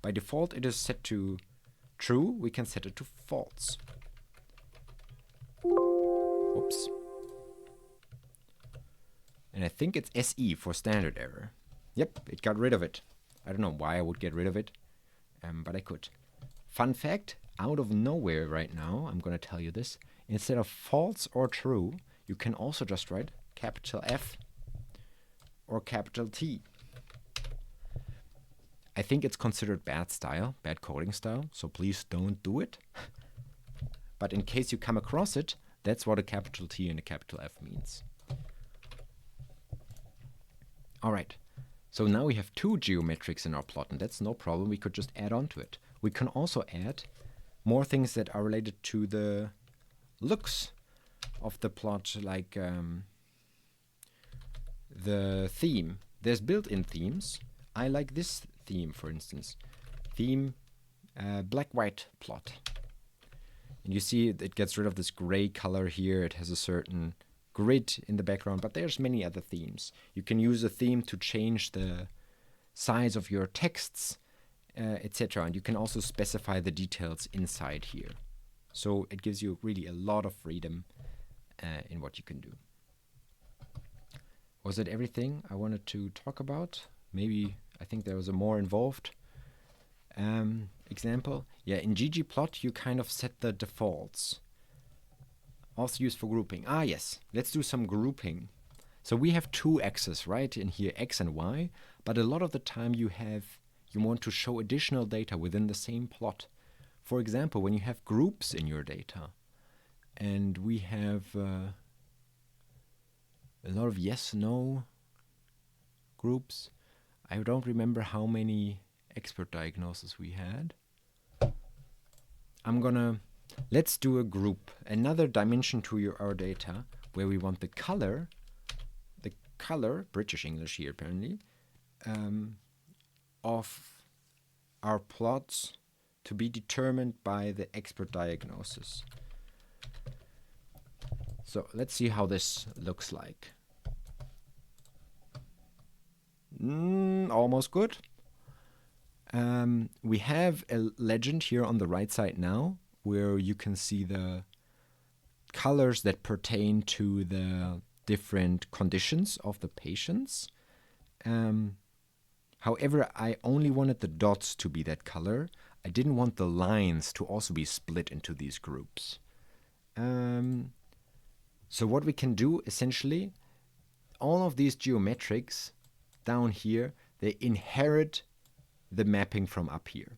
By default, it is set to true. We can set it to false. Oops. And I think it's SE for standard error. Yep, it got rid of it. I don't know why I would get rid of it, but I could. Fun fact, out of nowhere right now, I'm going to tell you this. Instead of false or true, you can also just write capital F or capital T. I think it's considered bad style, bad coding style, so please don't do it. But in case you come across it, that's what a capital T and a capital F means. All right. So now we have two geometrics in our plot, and that's no problem. We could just add on to it. We can also add more things that are related to the looks of the plot, like the theme. There's built-in themes. I like this theme, for instance. Theme black-white plot. And you see it gets rid of this gray color here. It has a certain grid in the background, but there's many other themes. You can use a theme to change the size of your texts, etc. And you can also specify the details inside here. So it gives you really a lot of freedom in what you can do. Was that everything I wanted to talk about? Maybe I think there was a more involved example. Yeah, in ggplot you kind of set the defaults. Also used for grouping. Ah, yes. Let's do some grouping. So we have two axes, right? In here, X and Y. But a lot of the time you want to show additional data within the same plot. For example, when you have groups in your data, and we have a lot of yes-no groups. I don't remember how many expert diagnoses we had. Let's do a group, another dimension to our data, where we want the color, British English here apparently, of our plots to be determined by the expert diagnosis. So let's see how this looks like. Almost good. We have a legend here on the right side now, where you can see the colors that pertain to the different conditions of the patients. However, I only wanted the dots to be that color. I didn't want the lines to also be split into these groups. So what we can do, essentially, all of these geometrics down here, they inherit the mapping from up here.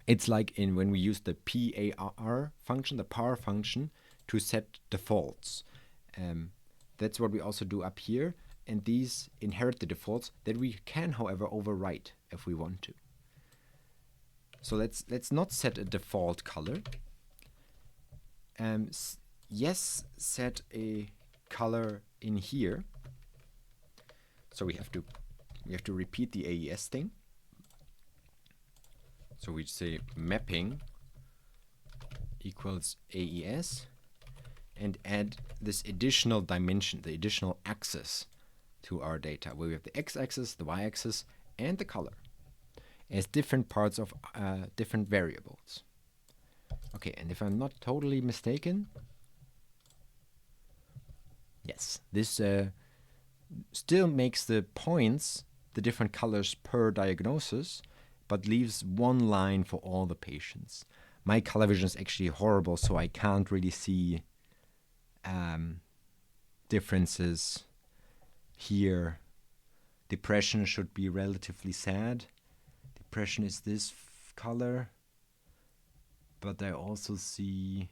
It's like when we use the PAR function, the PAR function, to set defaults. That's what we also do up here, and these inherit the defaults that we can, however, overwrite if we want to. So let's not set a default color. Yes, set a color in here. So we have to repeat the AES thing. So we say mapping equals AES and add this additional dimension, the additional axis to our data, where we have the x-axis, the y-axis, and the color as different parts of different variables. Okay, and if I'm not totally mistaken, yes, this still makes the points the different colors per diagnosis, but leaves one line for all the patients. My color vision is actually horrible, so I can't really see differences here. Depression should be relatively sad. Depression is this color, but I also see,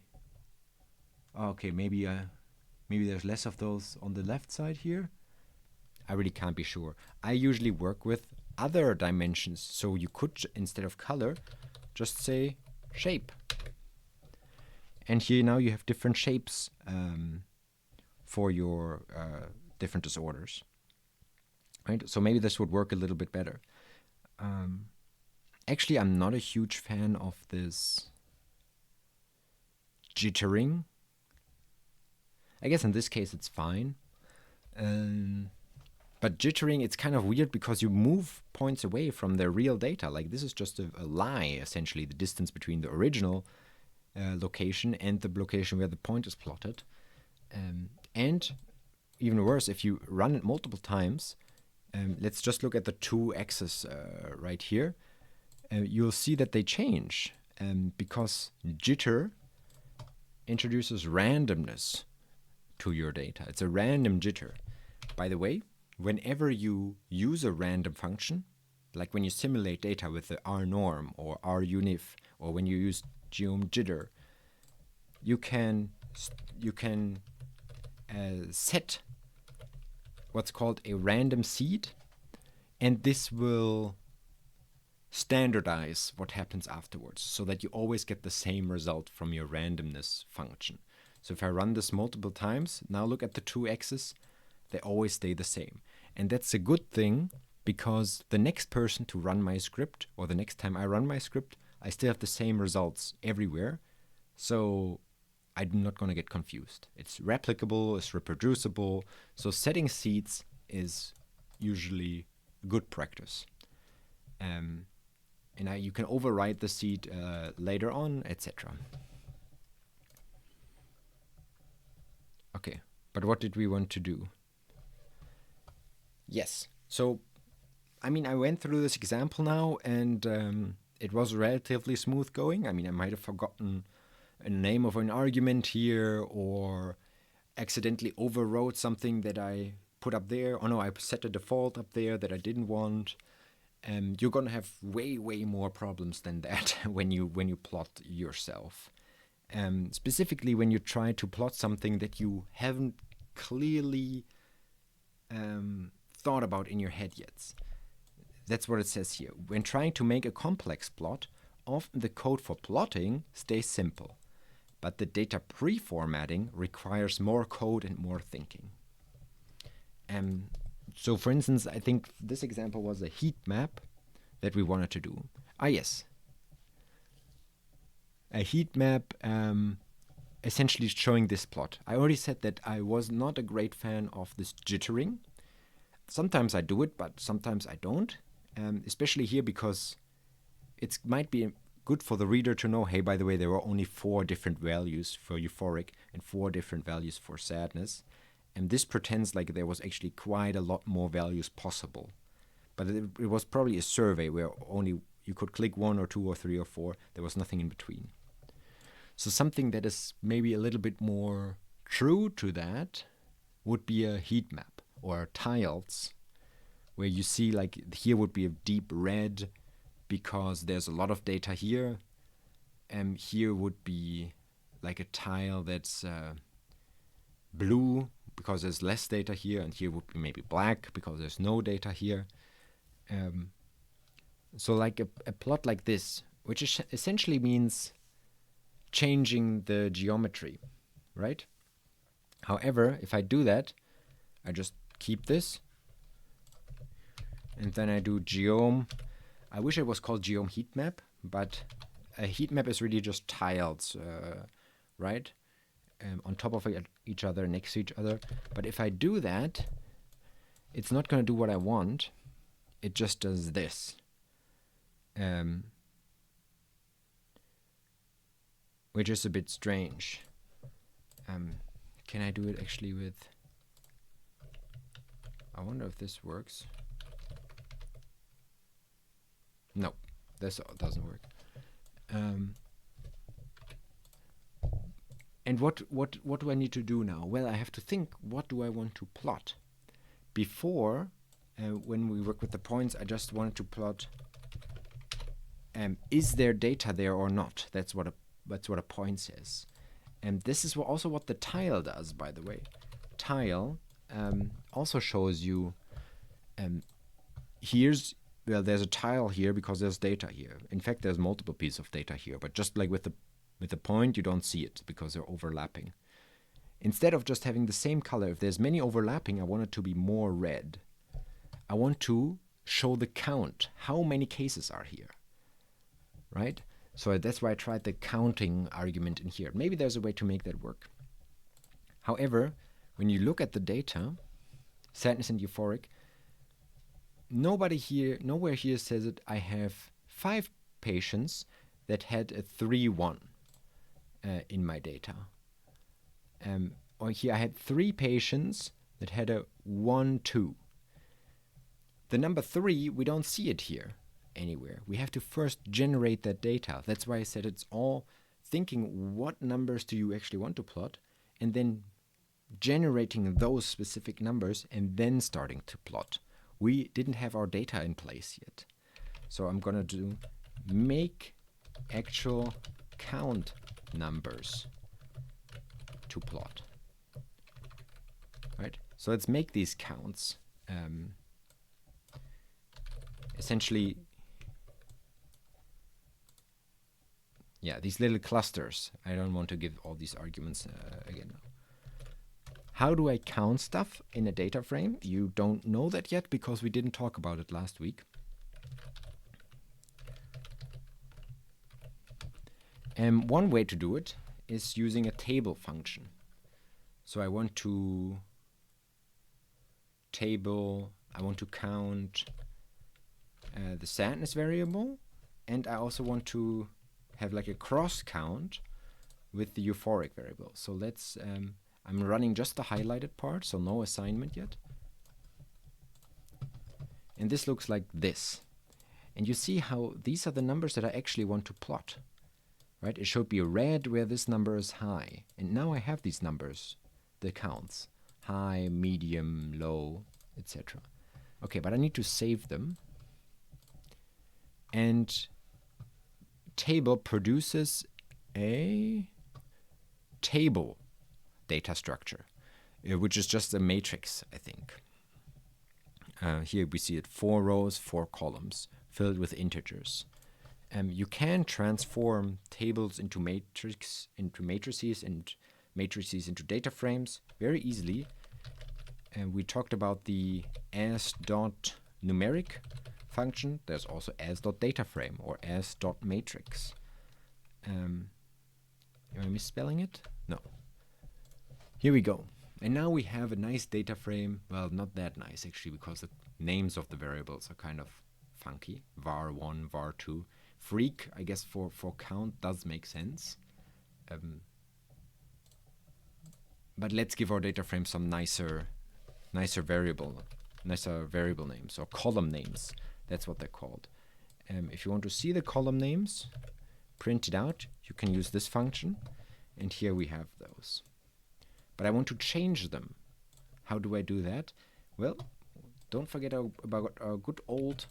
okay, maybe there's less of those on the left side here. I really can't be sure. I usually work with other dimensions, so you could, instead of color, just say shape. And here now you have different shapes for your different disorders. Right? So maybe this would work a little bit better. Actually, I'm not a huge fan of this jittering. I guess in this case it's fine. But jittering, it's kind of weird because you move points away from their real data. Like this is just a lie, essentially, the distance between the original location and the location where the point is plotted. And even worse, if you run it multiple times, let's just look at the two axes right here. You'll see that they change because jitter introduces randomness to your data. It's a random jitter. By the way, whenever you use a random function, like when you simulate data with the rnorm or runif, or when you use geom_jitter, you can set what's called a random seed, and this will standardize what happens afterwards so that you always get the same result from your randomness function. So if I run this multiple times, now look at the two x's, they always stay the same. And that's a good thing, because the next person to run my script, or the next time I run my script, I still have the same results everywhere. So I'm not going to get confused. It's replicable, it's reproducible. So setting seeds is usually good practice. And you can override the seed later on, etc. Okay, but what did we want to do? Yes, so I mean, I went through this example now, and it was relatively smooth going. I mean, I might have forgotten a name of an argument here, or accidentally overwrote something that I put up there. Oh no, I set a default up there that I didn't want. You're gonna have way more problems than that when you plot yourself. Specifically when you try to plot something that you haven't clearly thought about in your head yet. that's what it says here. When trying to make a complex plot, often the code for plotting stays simple, but the data pre-formatting requires more code and more thinking. So for instance, I think this example was a heat map that we wanted to do. Yes. A heat map essentially showing this plot. I already said that I was not a great fan of this jittering. Sometimes I do it, but sometimes I don't. Especially here because it might be good for the reader to know, hey, by the way, there were only 4 different values for euphoric and 4 different values for sadness. And this pretends like there was actually quite a lot more values possible. But it was probably a survey where only you could click 1 or 2 or 3 or 4. There was nothing in between. So something that is maybe a little bit more true to that would be a heat map or tiles, where you see like here would be a deep red because there's a lot of data here. And here would be like a tile that's blue because there's less data here, and here would be maybe black because there's no data here. So like a plot like this, which essentially means changing the geometry, right? However, if I do that, I just keep this, and then I do geom. I wish it was called geom heat map, but a heat map is really just tiles, right? On top of each other, next to each other. But if I do that, it's not going to do what I want. It just does this. Which is a bit strange. Can I do it actually with... I wonder if this works. No, this doesn't work. And what do I need to do now? Well, I have to think, what do I want to plot? Before, when we work with the points, I just wanted to plot, is there data there or not? That's what a point says. And this is also what the tile does, by the way. Tile also shows you, there's a tile here because there's data here. In fact, there's multiple pieces of data here, but just like with the point, you don't see it because they're overlapping. Instead of just having the same color, if there's many overlapping, I want it to be more red. I want to show the count. How many cases are here, right? So that's why I tried the counting argument in here. Maybe there's a way to make that work. However, when you look at the data, sadness and euphoric, nowhere here says that I have 5 patients that had a 3-1 in my data. Or here I had 3 patients that had a 1-2. The number 3, we don't see it here anywhere. We have to first generate that data. That's why I said it's all thinking what numbers do you actually want to plot, and then generating those specific numbers and then starting to plot. We didn't have our data in place yet. So I'm going to do make actual count numbers to plot. Right? So let's make these counts. Essentially, these little clusters. I don't want to give all these arguments again. How do I count stuff in a data frame? You don't know that yet because we didn't talk about it last week. One way to do it is using a table function. So I want to count the sadness variable, and I also want to have like a cross count with the euphoric variable. So let's, I'm running just the highlighted part, so no assignment yet. And this looks like this. And you see how these are the numbers that I actually want to plot. Right? It should be red where this number is high. And now I have these numbers, the counts. High, medium, low, etc. Okay, but I need to save them. And table produces a table data structure, which is just a matrix, I think. Here we see it 4 rows, 4 columns filled with integers. You can transform tables into matrices and matrices into data frames very easily. And we talked about the as.numeric function. There's also as.dataframe or as.matrix. Am I misspelling it? No. Here we go. And now we have a nice data frame. Well, not that nice actually, because the names of the variables are kind of funky. var1, var2. Freak, I guess for count does make sense. But let's give our data frame some nicer variable names or column names. That's what they're called. If you want to see the column names printed out, you can use this function. And here we have those. But I want to change them. How do I do that? Well, don't forget about our good old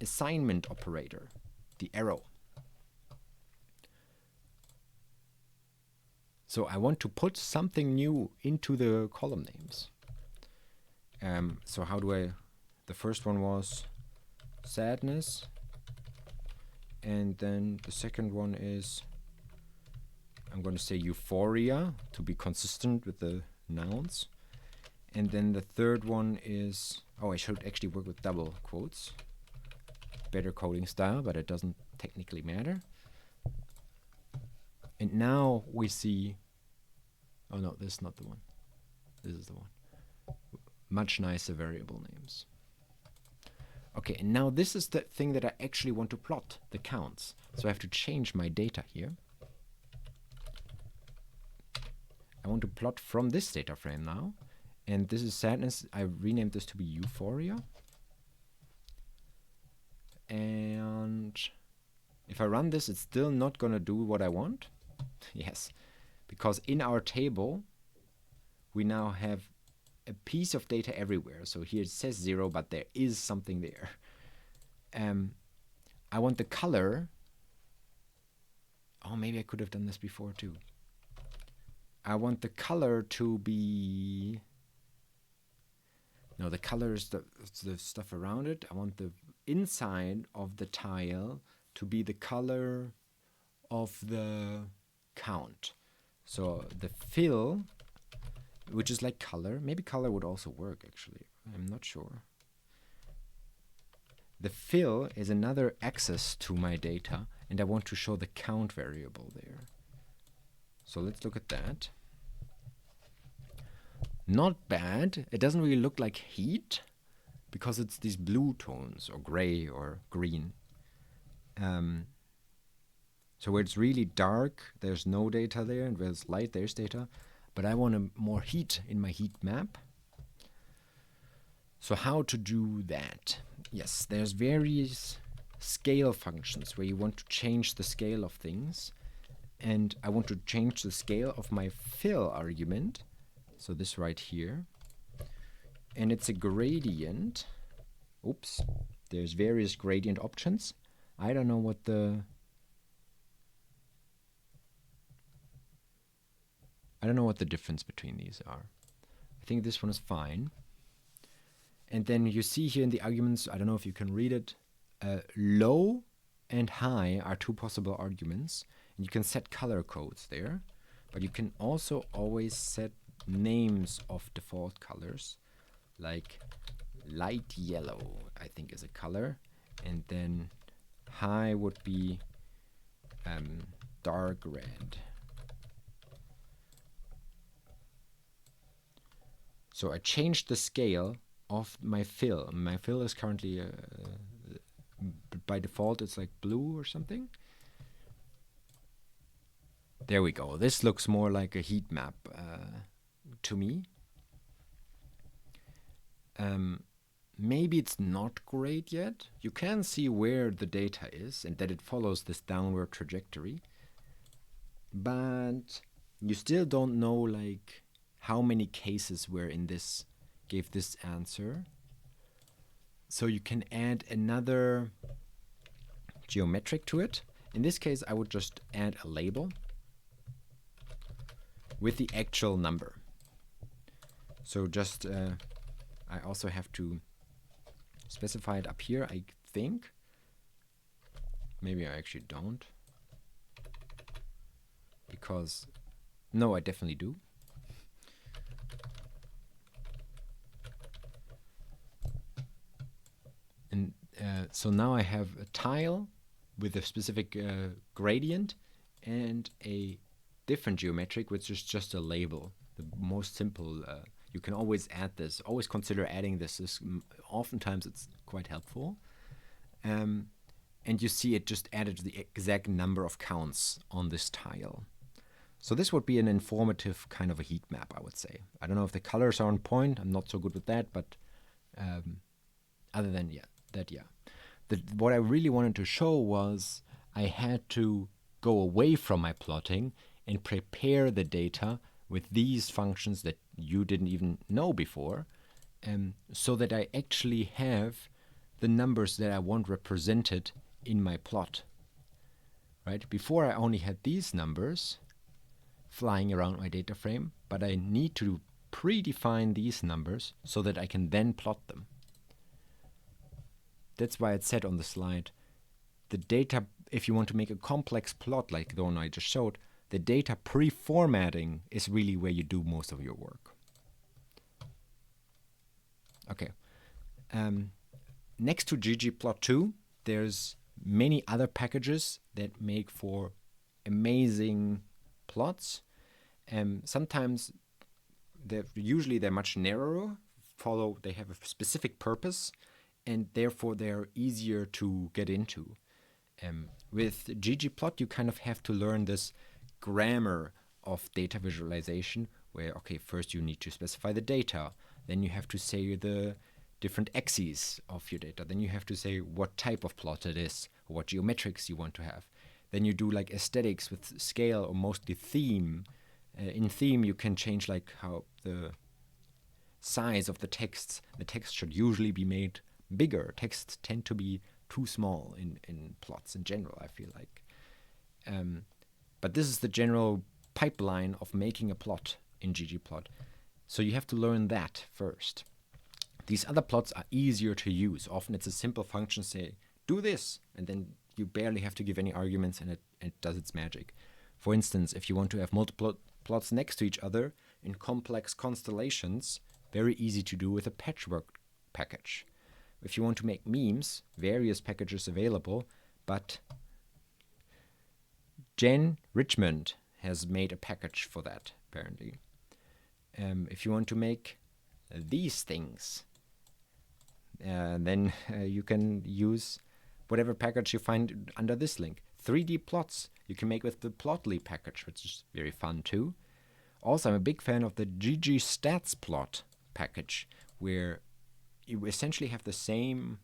assignment operator, the arrow. So I want to put something new into the column names. So how do I? The first one was sadness. And then the second one is, I'm going to say euphoria to be consistent with the nouns. And then the third one is, I should actually work with double quotes. Better coding style, but it doesn't technically matter. And now we see, oh no, this is not the one. This is the one. Much nicer variable names. Okay, and now this is the thing that I actually want to plot, the counts. So I have to change my data here. I want to plot from this data frame now. And this is sadness. I renamed this to be euphoria. And if I run this, it's still not going to do what I want. Yes, because in our table, we now have a piece of data everywhere. So here it says 0, but there is something there. I want the color. Oh, maybe I could have done this before too. I want the color to be, no, the color is the stuff around it. I want the inside of the tile to be the color of the count. So the fill, which is like color, maybe color would also work actually, I'm not sure. The fill is another access to my data, and I want to show the count variable there. So let's look at that. Not bad. It doesn't really look like heat because it's these blue tones or gray or green. So where it's really dark, there's no data there, and where it's light, there's data. But I want more heat in my heat map. So how to do that? Yes, there's various scale functions where you want to change the scale of things. And I want to change the scale of my fill argument. So this right here. And it's a gradient. Oops. There's various gradient options. I don't know what the difference between these are. I think this one is fine. And then you see here in the arguments, I don't know if you can read it, low and high are two possible arguments. And you can set color codes there, but you can also always set names of default colors, like light yellow, I think is a color, and then high would be dark red. So I changed the scale of my fill. My fill is currently, by default, it's like blue or something. There we go. This looks more like a heat map to me. Maybe it's not great yet. You can see where the data is and that it follows this downward trajectory. But you still don't know like how many cases were in this, gave this answer. So you can add another geometric to it. In this case, I would just add a label with the actual number. So just, I also have to specify it up here, I think. Maybe I actually don't. Because, no, I definitely do. And so now I have a tile with a specific gradient and a different geometric, which is just a label. The most simple. You can always add this. Always consider adding this. Oftentimes it's quite helpful. And you see it just added the exact number of counts on this tile. So this would be an informative kind of a heat map, I would say. I don't know if the colors are on point. I'm not so good with that, but other than that. What I really wanted to show was I had to go away from my plotting and prepare the data with these functions that you didn't even know before, so that I actually have the numbers that I want represented in my plot. Right? Before I only had these numbers flying around my data frame, but I need to predefine these numbers so that I can then plot them. That's why it said on the slide, the data, if you want to make a complex plot like the one I just showed, the data pre-formatting is really where you do most of your work. Okay. Next to ggplot2, there's many other packages that make for amazing plots. Sometimes usually they're much narrower, they have a specific purpose, and therefore they're easier to get into. With ggplot, you kind of have to learn this grammar of data visualization, where, okay, first you need to specify the data, then you have to say the different axes of your data, then you have to say what type of plot it is, or what geometrics you want to have. Then you do like aesthetics with scale or mostly theme. In theme, you can change like how the size of the texts. The text should usually be made bigger. Texts tend to be too small in plots in general, I feel like. But this is the general pipeline of making a plot in ggplot. So you have to learn that first. These other plots are easier to use. Often it's a simple function, say, do this, and then you barely have to give any arguments and it does its magic. For instance, if you want to have multiple plots next to each other in complex constellations, very easy to do with a patchwork package. If you want to make memes, various packages available, but Jen Richmond has made a package for that, apparently. If you want to make these things, then you can use whatever package you find under this link. 3D plots you can make with the Plotly package, which is very fun too. Also, I'm a big fan of the ggstatsplot package, where you essentially have the same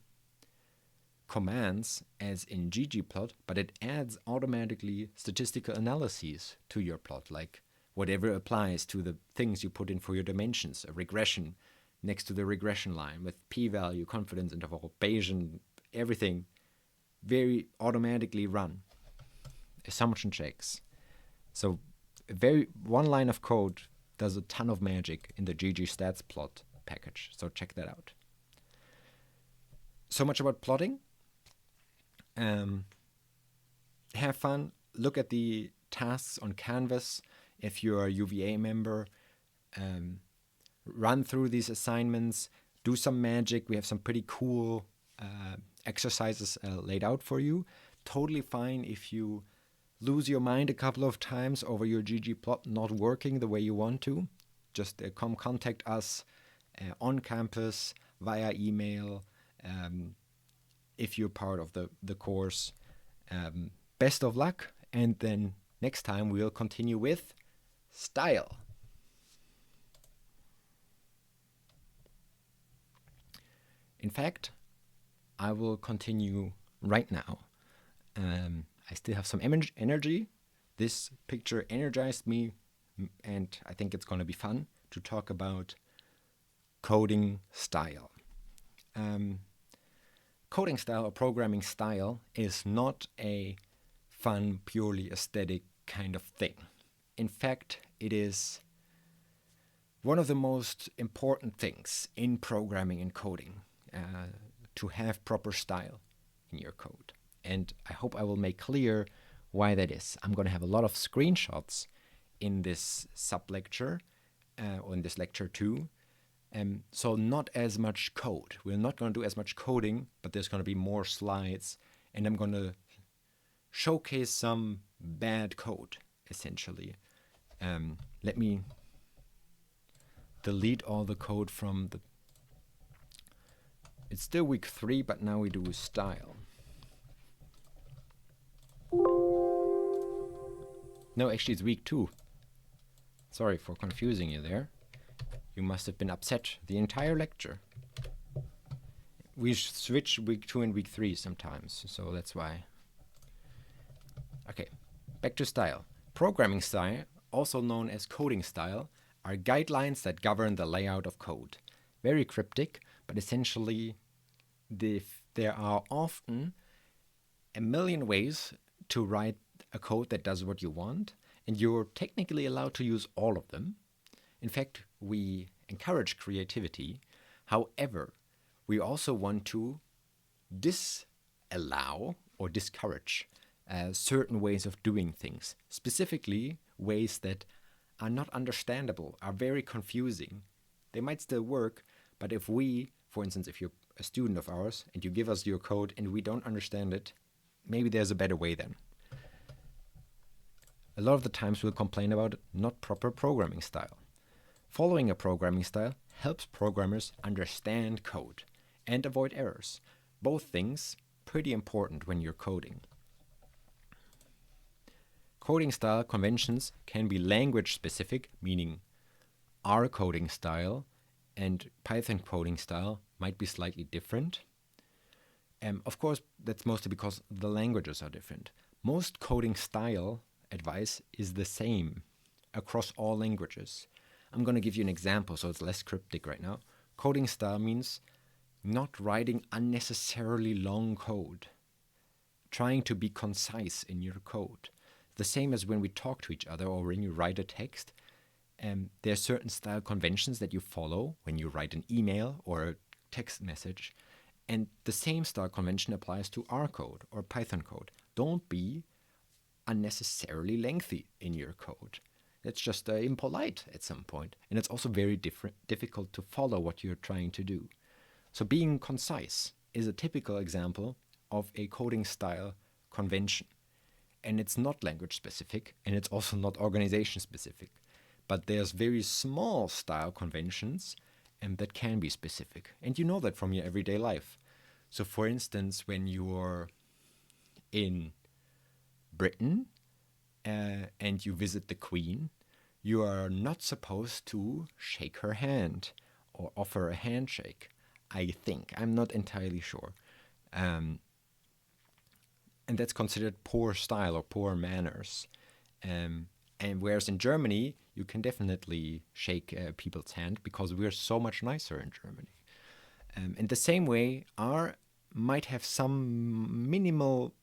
commands as in ggplot, but it adds automatically statistical analyses to your plot, like whatever applies to the things you put in for your dimensions, a regression next to the regression line with p-value, confidence interval, Bayesian, everything very automatically run. Assumption checks. So one line of code does a ton of magic in the ggstatsplot package. So check that out. So much about plotting. Have fun. Look at the tasks on Canvas if you're a UVA member. Run through these assignments. Do some magic. We have some pretty cool exercises laid out for you. Totally fine if you lose your mind a couple of times over your ggplot not working the way you want to. Just come contact us on campus, via email, if you're part of the course. Best of luck, and then next time we'll continue with style. In fact, I will continue right now. I still have some energy. This picture energized me, and I think it's going to be fun to talk about coding style. Coding style or programming style is not a fun, purely aesthetic kind of thing. In fact, it is one of the most important things in programming and coding. to have proper style in your code. And I hope I will make clear why that is. I'm going to have a lot of screenshots in this sub-lecture, or in this lecture too. So not as much code. We're not going to do as much coding, but there's going to be more slides, and I'm going to showcase some bad code, essentially. Let me delete all the code from the... It's still week 3, but now we do style. No, actually it's week 2. Sorry for confusing you there. You must have been upset the entire lecture. We switch week 2 and week 3 sometimes, so that's why. Okay, back to style. Programming style, also known as coding style, are guidelines that govern the layout of code. Very cryptic, but essentially there are often a million ways to write a code that does what you want, and you're technically allowed to use all of them. In fact, we encourage creativity. However, we also want to disallow or discourage certain ways of doing things, specifically ways that are not understandable, are very confusing. They might still work, but if we, for instance, if you're a student of ours and you give us your code and we don't understand it, maybe there's a better way then. A lot of the times we'll complain about not proper programming style. Following a programming style helps programmers understand code and avoid errors. Both things pretty important when you're coding. Coding style conventions can be language specific, meaning R coding style and Python coding style might be slightly different. Of course, that's mostly because the languages are different. Most coding style advice is the same across all languages. I'm going to give you an example so it's less cryptic right now. Coding style means not writing unnecessarily long code, trying to be concise in your code. The same as when we talk to each other or when you write a text. There are certain style conventions that you follow when you write an email or a text message. And the same style convention applies to R code or Python code. Don't be unnecessarily lengthy in your code. That's just impolite at some point. And it's also very difficult to follow what you're trying to do. So being concise is a typical example of a coding style convention. And it's not language specific, and it's also not organization specific. But there's very small style conventions and that can be specific. And you know that from your everyday life. So for instance, when you're in Britain and you visit the Queen, you are not supposed to shake her hand or offer a handshake, I think. I'm not entirely sure. And that's considered poor style or poor manners. And whereas in Germany, you can definitely shake people's hand because we're so much nicer in Germany. In the same way, R might have some minimal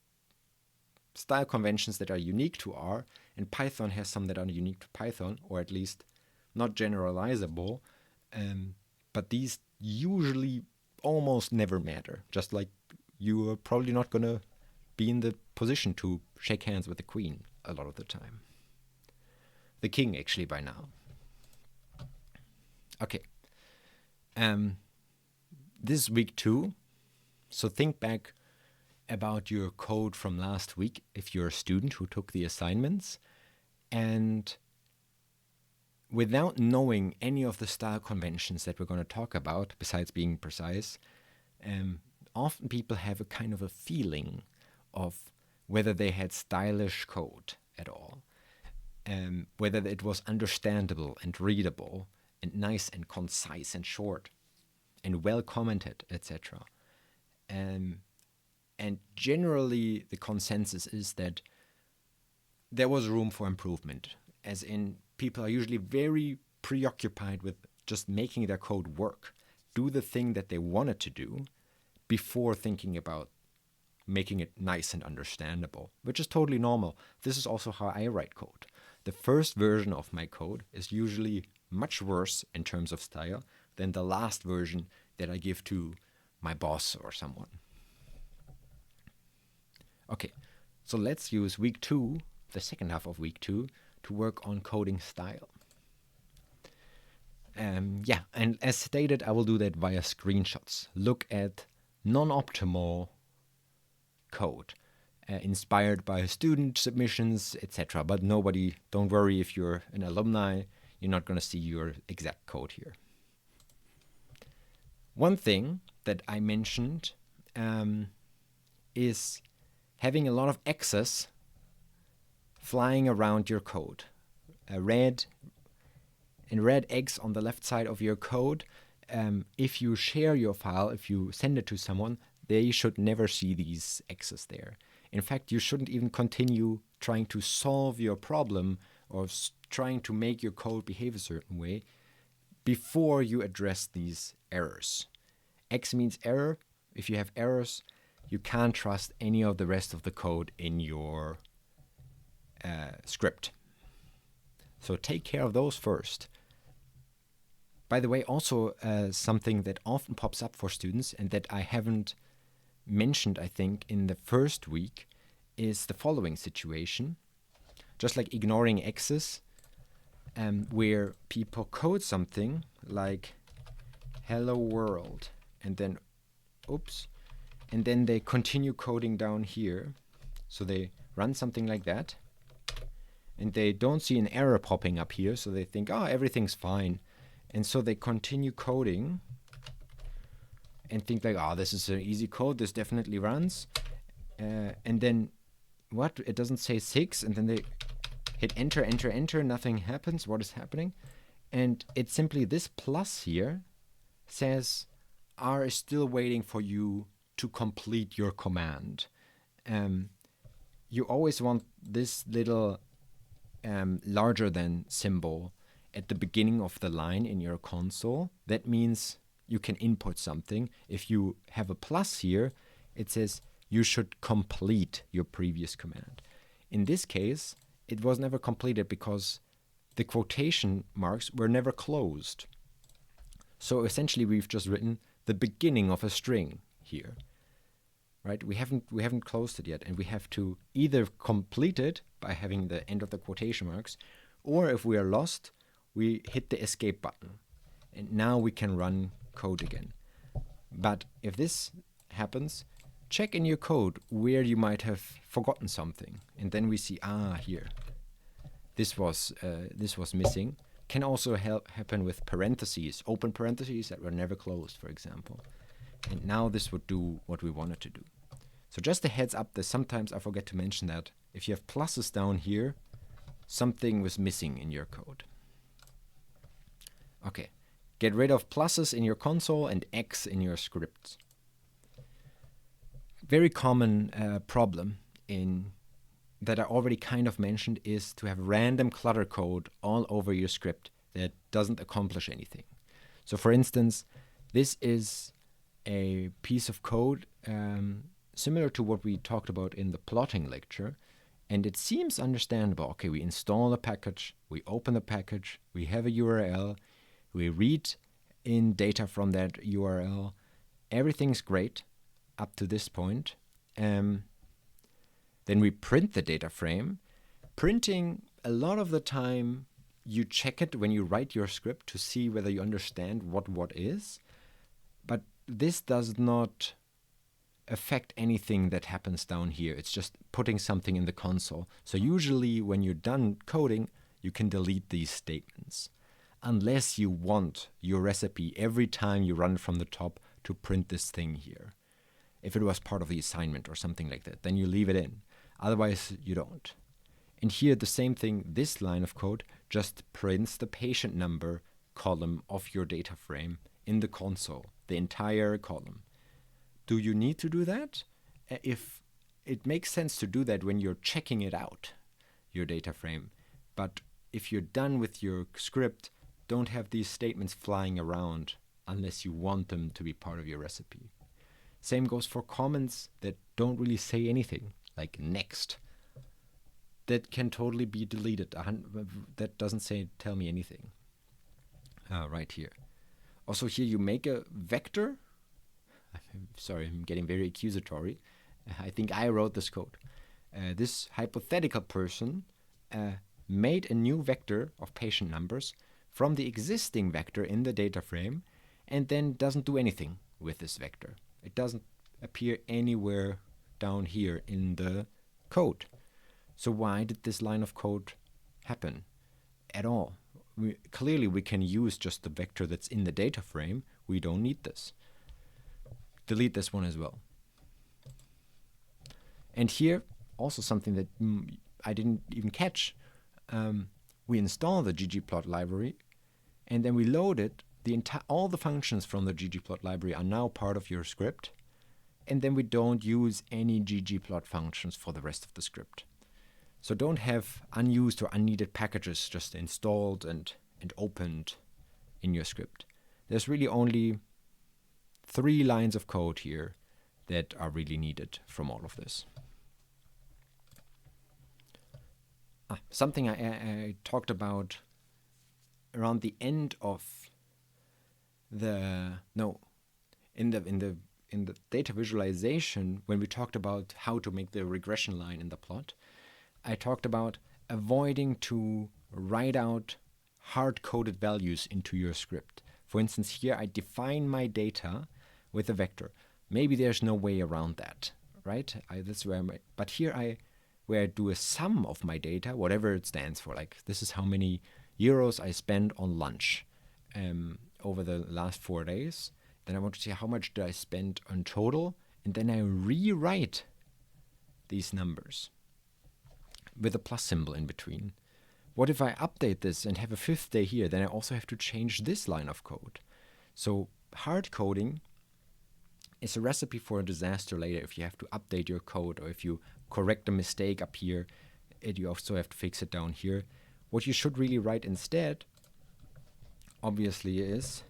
style conventions that are unique to R, and Python has some that are unique to Python, or at least not generalizable. But these usually almost never matter. Just like you are probably not going to be in the position to shake hands with the Queen a lot of the time. The King, actually, by now. Okay. This is week 2. So think back about your code from last week if you're a student who took the assignments. And without knowing any of the style conventions that we're going to talk about, besides being precise, often people have a kind of a feeling of whether they had stylish code at all. Whether it was understandable and readable and nice and concise and short and well commented, etc. And generally the consensus is that there was room for improvement, as in people are usually very preoccupied with just making their code work, do the thing that they wanted to do before thinking about making it nice and understandable, which is totally normal. This is also how I write code. The first version of my code is usually much worse in terms of style than the last version that I give to my boss or someone. Okay, so let's use week 2, the second half of week 2, to work on coding style. Yeah, and as stated, I will do that via screenshots. Look at non-optimal code inspired by student submissions, etc. But don't worry, if you're an alumni, you're not going to see your exact code here. One thing that I mentioned is having a lot of X's flying around your code. Red X on the left side of your code. If you share your file, if you send it to someone, they should never see these X's there. In fact, you shouldn't even continue trying to solve your problem or trying to make your code behave a certain way before you address these errors. X means error. If you have errors, you can't trust any of the rest of the code in your script. So take care of those first. By the way, also something that often pops up for students and that I haven't mentioned, I think, in the first week is the following situation. Just like ignoring X's, where people code something like hello world and then and then they continue coding down here. So they run something like that and they don't see an error popping up here, so they think, oh, everything's fine. And so they continue coding and think like, oh, this is an easy code, this definitely runs. And then what? It doesn't say 6, and then they hit enter, enter, enter, nothing happens. What is happening? And it's simply this plus here says R is still waiting for you to complete your command. You always want this little larger than symbol at the beginning of the line in your console. That means you can input something. If you have a plus here, it says you should complete your previous command. In this case, it was never completed because the quotation marks were never closed. So essentially we've just written the beginning of a string here. Right? We haven't closed it yet, and we have to either complete it by having the end of the quotation marks, or if we are lost, we hit the escape button. And now we can run code again. But if this happens, check in your code where you might have forgotten something. And then we see, here, this was missing. Can also happen with parentheses, open parentheses that were never closed, for example. And now this would do what we wanted to do. So just a heads up that sometimes I forget to mention that if you have pluses down here, something was missing in your code. Okay, get rid of pluses in your console and X in your scripts. Very common problem that I already kind of mentioned is to have random clutter code all over your script that doesn't accomplish anything. So for instance, this is a piece of code similar to what we talked about in the plotting lecture, and it seems understandable. Okay, we install a package, we open the package, we have a URL, we read in data from that URL. Everything's great up to this point. Then we print the data frame. Printing, a lot of the time, you check it when you write your script to see whether you understand what is. But this does not affect anything that happens down here. It's just putting something in the console. So usually when you're done coding, you can delete these statements. Unless you want your recipe every time you run from the top to print this thing here. If it was part of the assignment or something like that, then you leave it in. Otherwise, you don't. And here, the same thing, this line of code just prints the patient number column of your data frame in the console, the entire column. Do you need to do that? If it makes sense to do that when you're checking it out, your data frame. But if you're done with your script, don't have these statements flying around unless you want them to be part of your recipe. Same goes for comments that don't really say anything, like next. That can totally be deleted. That doesn't tell me anything. Right here. Also here you make a vector. sorry, I'm getting very accusatory. I think I wrote this code. This hypothetical person made a new vector of patient numbers from the existing vector in the data frame and then doesn't do anything with this vector. It doesn't appear anywhere down here in the code. So why did this line of code happen at all? Clearly we can use just the vector that's in the data frame. We don't need this. Delete this one as well. And here, also something that I didn't even catch. We install the ggplot library, and then we load it. All the functions from the ggplot library are now part of your script, and then we don't use any ggplot functions for the rest of the script. So don't have unused or unneeded packages just installed and opened in your script. There's really only 3 lines of code here that are really needed from all of this. Something I talked about around the end of in the data visualization, when we talked about how to make the regression line in the plot, I talked about avoiding to write out hard-coded values into your script. For instance, here I define my data with a vector. Maybe there's no way around that, right? But here where I do a sum of my data, whatever it stands for, like this is how many euros I spent on lunch over the last 4 days. Then I want to see how much did I spend on total, and then I rewrite these numbers with a plus symbol in between. What if I update this and have a 5th day here? Then I also have to change this line of code. So hard coding is a recipe for a disaster later if you have to update your code, or if you correct a mistake up here, you also have to fix it down here. What you should really write instead, obviously, is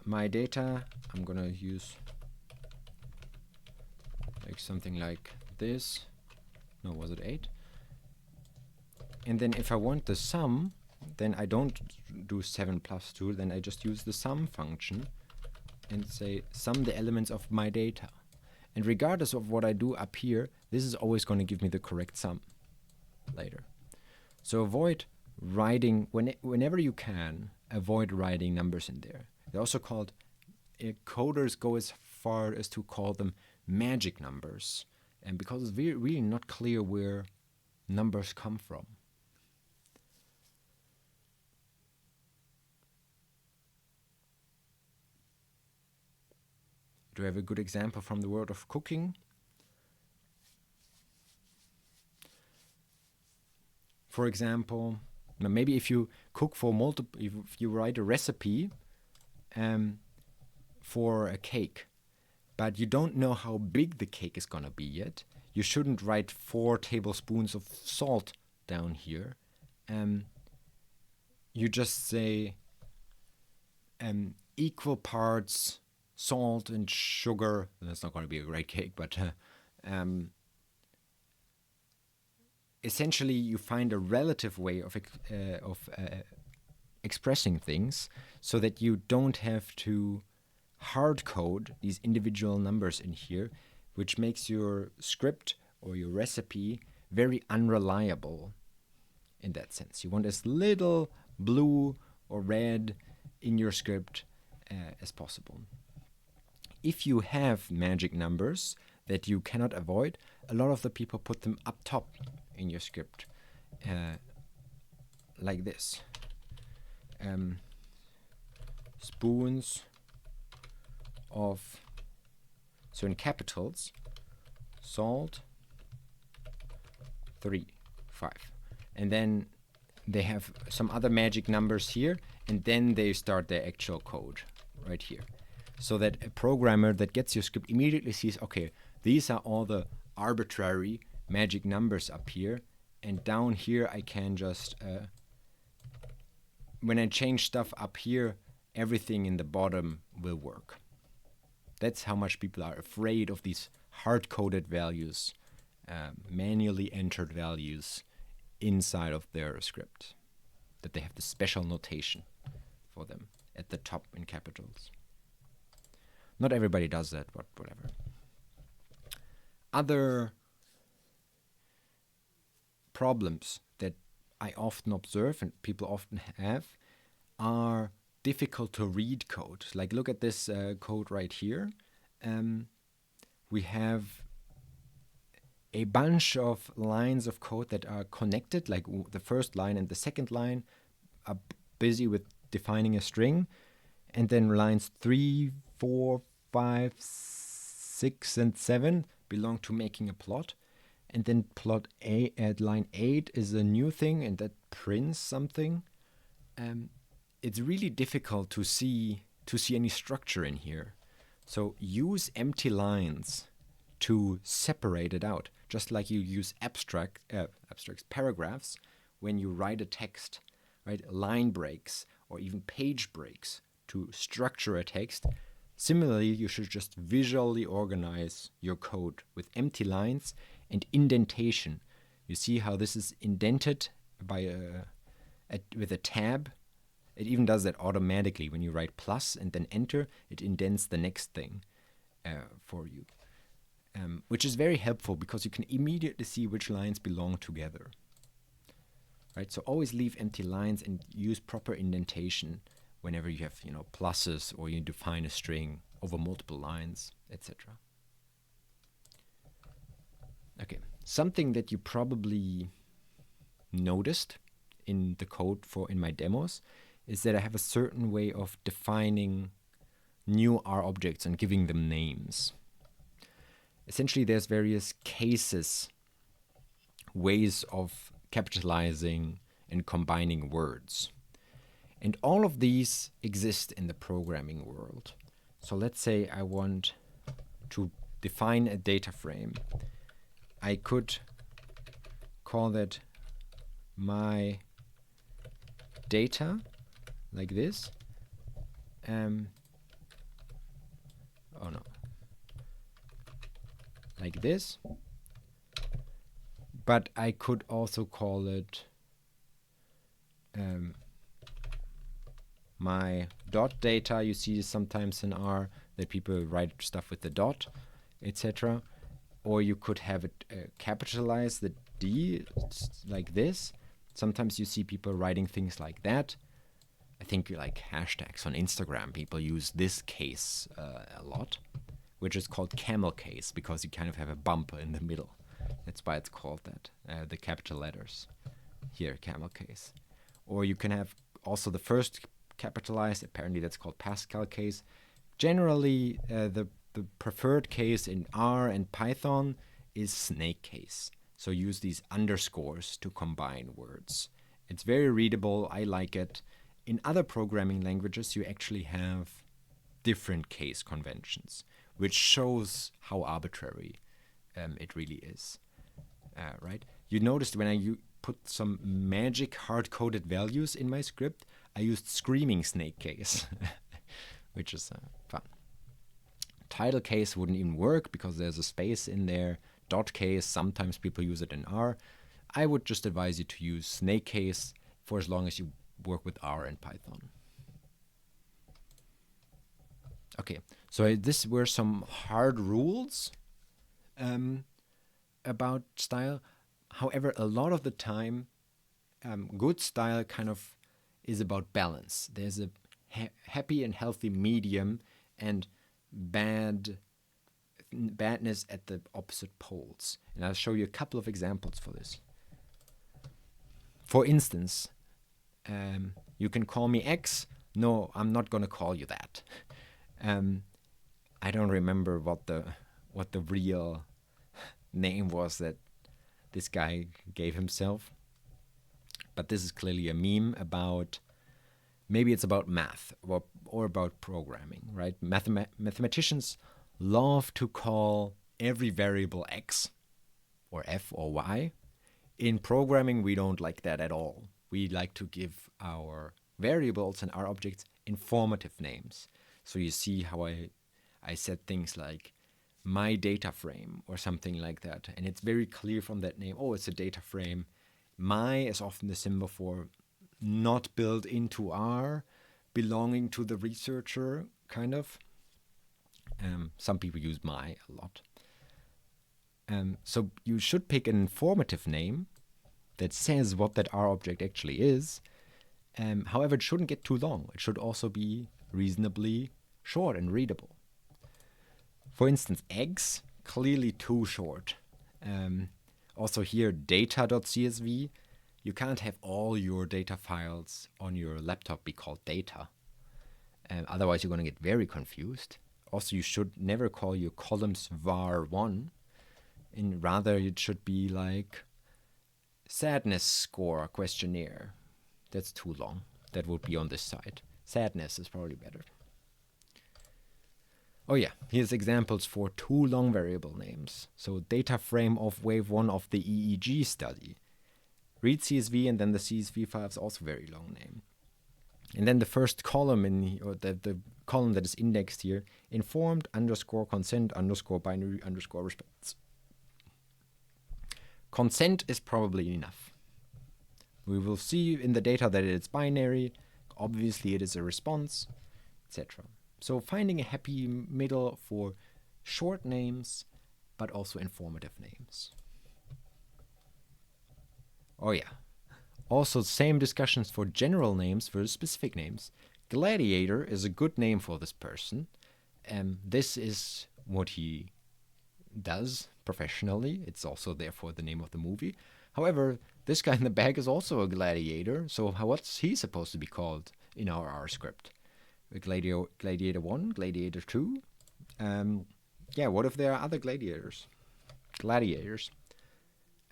my data. I'm going to use like something like this. No, was it 8? And then if I want the sum, then I don't do 7 plus 2, then I just use the sum function and say sum the elements of my data. And regardless of what I do up here, this is always going to give me the correct sum later. So avoid writing, whenever you can, avoid writing numbers in there. They're also called, coders go as far as to call them magic numbers. And because it's really not clear where numbers come from. Do I have a good example from the world of cooking? For example, maybe if you cook for if you write a recipe for a cake, but you don't know how big the cake is going to be yet, you shouldn't write 4 tablespoons of salt down here. You just say equal parts salt and sugar. That's not going to be a great cake, but essentially you find a relative way of expressing things so that you don't have to hard code these individual numbers in here, which makes your script or your recipe very unreliable in that sense. You want as little blue or red in your script as possible. If you have magic numbers that you cannot avoid, a lot of the people put them up top in your script, like this. Spoons of, so in capitals, salt, 3, 5. And then they have some other magic numbers here, and then they start their actual code right here. So that a programmer that gets your script immediately sees, okay, these are all the arbitrary magic numbers up here, and down here I can just, when I change stuff up here, everything in the bottom will work. That's how much people are afraid of these hard-coded values, manually entered values inside of their script, that they have the special notation for them. at the top in capitals. Not everybody does that, but whatever. Other problems that I often observe and people often have are difficult to read code. Like look at this code right here. We have a bunch of lines of code that are connected, like the first line and the second line are busy with defining a string, and then lines 3, 4, 5, 6, and 7 belong to making a plot. And then plot A at line 8 is a new thing, and that prints something. It's really difficult to see any structure in here. So use empty lines to separate it out, just like you use abstract paragraphs when you write a text, right? Line breaks or even page breaks to structure a text. Similarly, you should just visually organize your code with empty lines and indentation. You see how this is indented by with a tab. It even does that automatically. When you write plus and then enter, it indents the next thing for you, which is very helpful because you can immediately see which lines belong together. Right? So always leave empty lines and use proper indentation whenever you have pluses or you define a string over multiple lines, etc. Okay, something that you probably noticed in the code in my demos is that I have a certain way of defining new R objects and giving them names. Essentially, there's various ways of capitalizing and combining words. And all of these exist in the programming world. So let's say I want to define a data frame. I could call that my data, like this. Like this. But I could also call it my dot data. You see sometimes in R that people write stuff with the dot, etc. Or you could have it capitalize the D like this. Sometimes you see people writing things like that. I think like hashtags on Instagram, people use this case a lot, which is called camel case because you kind of have a bump in the middle. That's why it's called that, the capital letters. Here, camel case. Or you can have also the first capitalized, apparently that's called Pascal case. Generally, the preferred case in R and Python is snake case. So use these underscores to combine words. It's very readable, I like it. In other programming languages, you actually have different case conventions, which shows how arbitrary it really is, right? You noticed when I put some magic hard-coded values in my script, I used screaming snake case, which is fun. Title case wouldn't even work because there's a space in there. Dot case, sometimes people use it in R. I would just advise you to use snake case for as long as you work with R and Python. Okay, so these were some hard rules about style. However, a lot of the time, good style kind of is about balance. There's a happy and healthy medium and badness at the opposite poles. And I'll show you a couple of examples for this. For instance, you can call me X. No, I'm not going to call you that. I don't remember what the real name was that this guy gave himself. But this is clearly a meme about, maybe it's about math or about programming, right? Mathematicians love to call every variable X or F or Y. In programming, we don't like that at all. We like to give our variables and our objects informative names. So you see how I said things like my data frame or something like that. And it's very clear from that name, oh, it's a data frame. My is often the symbol for not built into R belonging to the researcher, kind of. Some people use my a lot. So you should pick an informative name that says what that R object actually is. However, it shouldn't get too long. It should also be reasonably short and readable. For instance, eggs, clearly too short. Also here, data.csv. You can't have all your data files on your laptop be called data. Otherwise, you're going to get very confused. Also, you should never call your columns var1. And rather, it should be like sadness score questionnaire. That's too long. That would be on this side. Sadness is probably better. Oh yeah, here's examples for too long variable names. So data frame of wave 1 of the EEG study. Read CSV and then the CSV file is also very long name. And then the first column or the column that is indexed here, informed underscore consent underscore binary underscore response. Consent is probably enough. We will see in the data that it's binary. Obviously, it is a response, etc. So finding a happy middle for short names, but also informative names. Oh yeah. Also, same discussions for general names versus specific names. Gladiator is a good name for this person. This is what he does professionally. It's also therefore the name of the movie. However, this guy in the back is also a gladiator. So what's he supposed to be called in our R script? Gladiator 1, Gladiator 2. What if there are other gladiators?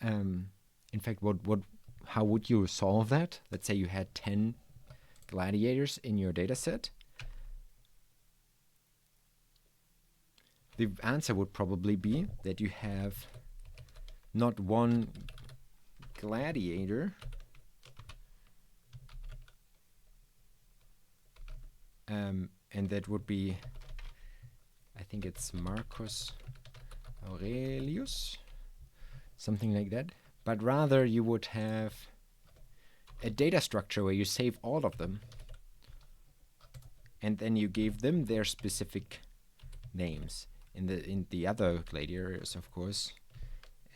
In fact, how would you solve that? Let's say you had 10 gladiators in your data set. The answer would probably be that you have not one gladiator, and that would be, I think it's Marcus Aurelius, something like that. But rather you would have a data structure where you save all of them, and then you give them their specific names. In the other gladiators, of course,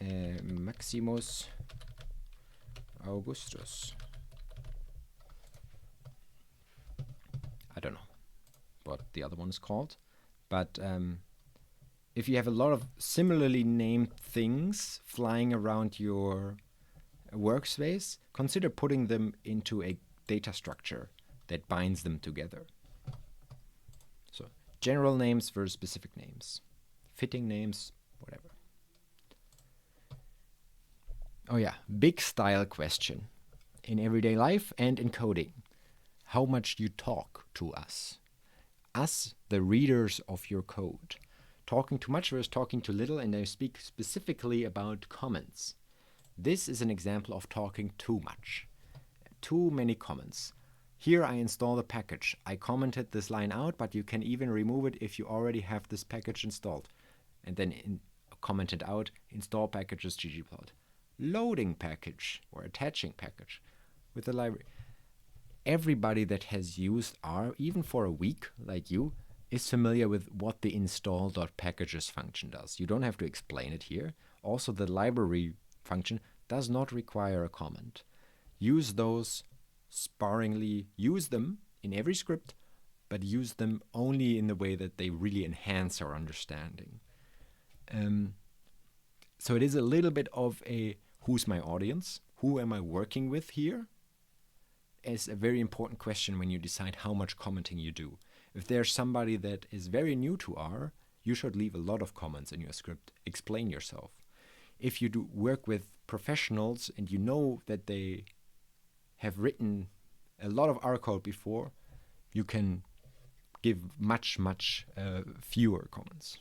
Maximus Augustus. I don't know what the other one is called, but if you have a lot of similarly named things flying around your workspace, consider putting them into a data structure that binds them together. So general names versus specific names, fitting names, whatever. Oh yeah, big style question. In everyday life and in coding, how much do you talk to us? Us, the readers of your code. Talking too much versus talking too little, and I speak specifically about comments. This is an example of talking too much. Too many comments. Here I install the package. I commented this line out, but you can even remove it if you already have this package installed. And then commented out, install packages ggplot. Loading package or attaching package with the library. Everybody that has used R, even for a week like you, is familiar with what the install.packages function does. You don't have to explain it here. Also, the library function does not require a comment. Use those sparingly. Use them in every script, but use them only in the way that they really enhance our understanding. So it is a little bit of a who's my audience? Who am I working with here? Is a very important question when you decide how much commenting you do. If there's somebody that is very new to R, you should leave a lot of comments in your script. Explain yourself. If you do work with professionals and you know that they have written a lot of R code before, you can give much fewer comments.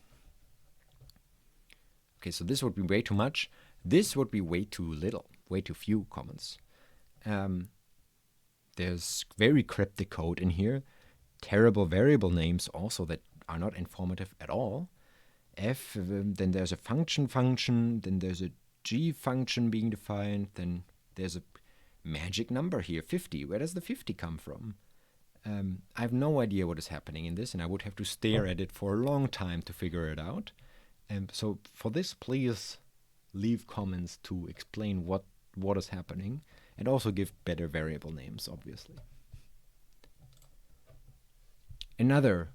Okay, so this would be way too much. This would be way too little, way too few comments. There's very cryptic code in here. Terrible variable names also that are not informative at all. Then there's a function, then there's a G function being defined, then there's a magic number here, 50. Where does the 50 come from? I have no idea what is happening in this, and I would have to stare at it for a long time to figure it out. So for this, please leave comments to explain what is happening, and also give better variable names, obviously. Another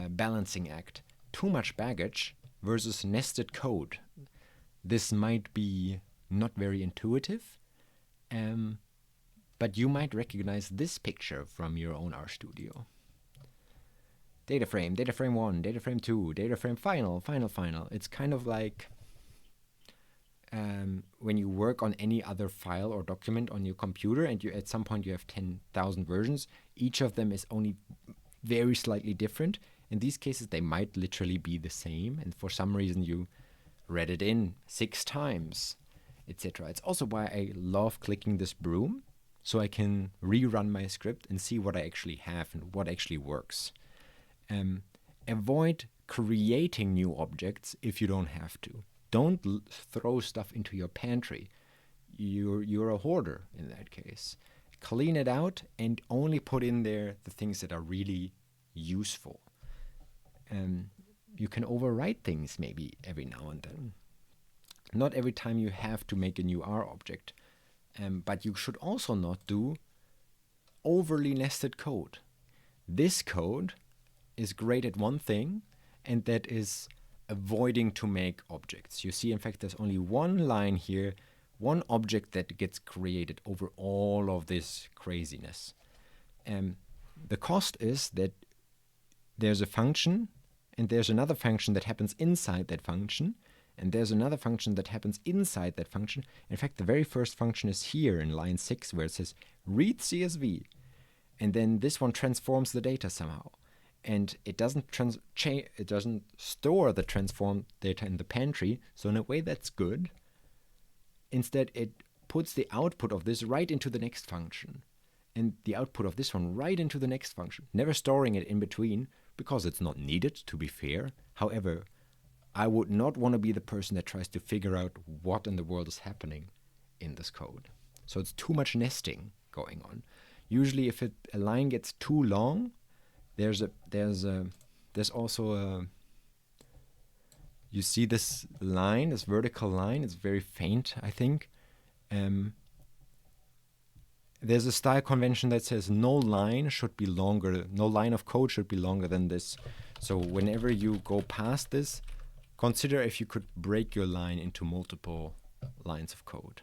balancing act: too much baggage versus nested code. This might be not very intuitive, but you might recognize this picture from your own RStudio. Data frame 1, data frame 2, data frame final. It's kind of like when you work on any other file or document on your computer, and at some point you have 10,000 versions. Each of them is only very slightly different. In these cases, they might literally be the same, and for some reason you read it in 6 times, etc. It's also why I love clicking this broom, so I can rerun my script and see what I actually have and what actually works. Avoid creating new objects if you don't have to. Don't throw stuff into your pantry. You're a hoarder in that case. Clean it out and only put in there the things that are really useful. You can overwrite things maybe every now and then. Not every time you have to make a new R object. But you should also not do overly nested code. This code is great at one thing, and that is avoiding to make objects. You see, in fact, there's only one line here, one object that gets created over all of this craziness. The cost is that there's a function, and there's another function that happens inside that function, and there's another function that happens inside that function. In fact, the very first function is here in line 6, where it says read CSV, and then this one transforms the data somehow. And it doesn't it doesn't store the transformed data in the pantry, so in a way that's good. Instead, it puts the output of this right into the next function, and the output of this one right into the next function, never storing it in between, because it's not needed, to be fair. However, I would not want to be the person that tries to figure out what in the world is happening in this code. So it's too much nesting going on. Usually if a line gets too long, there's also a, you see this line, this vertical line, it's very faint, I think. There's a style convention that says no line of code should be longer than this. So whenever you go past this, consider if you could break your line into multiple lines of code,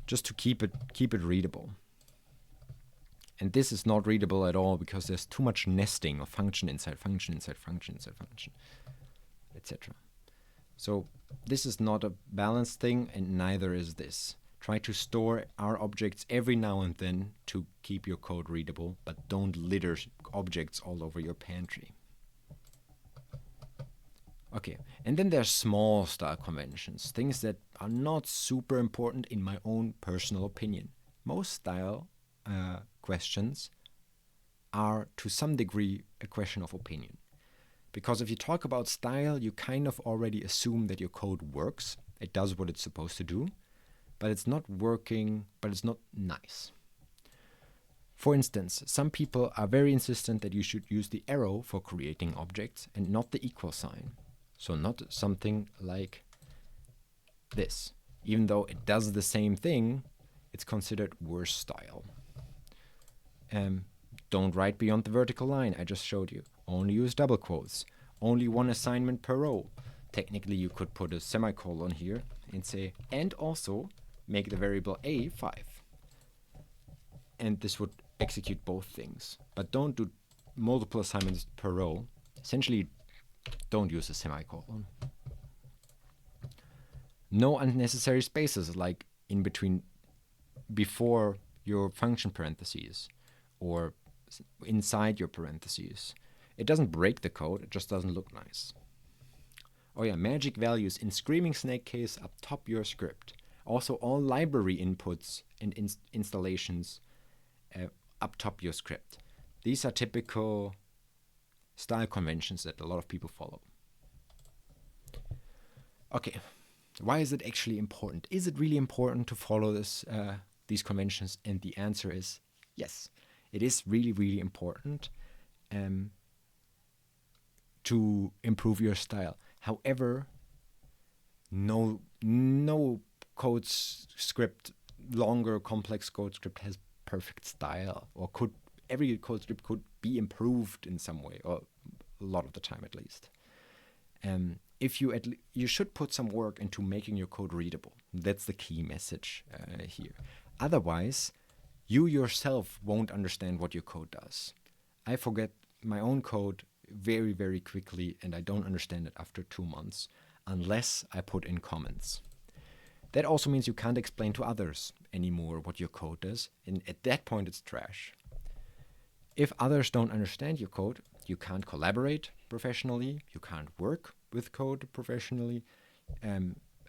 just to keep it readable. And this is not readable at all because there's too much nesting of function inside function inside function inside function, etc. So this is not a balanced thing, and neither is this. Try to store R objects every now and then to keep your code readable, but don't litter objects all over your pantry. Okay, and then there's small style conventions, things that are not super important in my own personal opinion. Most style questions are to some degree a question of opinion. Because if you talk about style, you kind of already assume that your code works. It does what it's supposed to do, but it's not working, but it's not nice. For instance, some people are very insistent that you should use the arrow for creating objects and not the equal sign. So not something like this. Even though it does the same thing, it's considered worse style. Don't write beyond the vertical line I just showed you. Only use double quotes. Only one assignment per row. Technically, you could put a semicolon here and say, and also make the variable a 5. And this would execute both things. But don't do multiple assignments per row. Essentially, don't use a semicolon. No unnecessary spaces, like in between, before your function parentheses or inside your parentheses. It doesn't break the code, it just doesn't look nice. Oh yeah, magic values in Screaming Snake case up top your script. Also all library inputs and installations up top your script. These are typical style conventions that a lot of people follow. Okay, why is it actually important? Is it really important to follow these conventions? And the answer is yes. it is really, really important to improve your style. However, no code script, longer complex code script has perfect style, or every code script could be improved in some way, or a lot of the time at least. If you should put some work into making your code readable. That's the key message here. Otherwise, you yourself won't understand what your code does. I forget my own code very, very quickly, and I don't understand it after 2 months unless I put in comments. That also means you can't explain to others anymore what your code does, and at that point it's trash. If others don't understand your code, you can't collaborate professionally, you can't work with code professionally,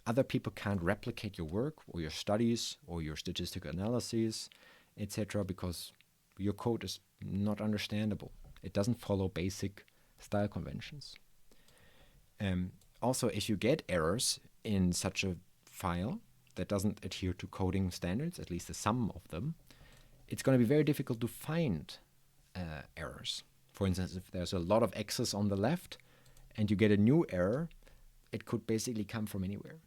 other people can't replicate your work or your studies or your statistical analyses, etc., because your code is not understandable. It doesn't follow basic style conventions. Also, if you get errors in such a file that doesn't adhere to coding standards, at least some of them, it's going to be very difficult to find errors. For instance, if there's a lot of X's on the left and you get a new error, it could basically come from anywhere.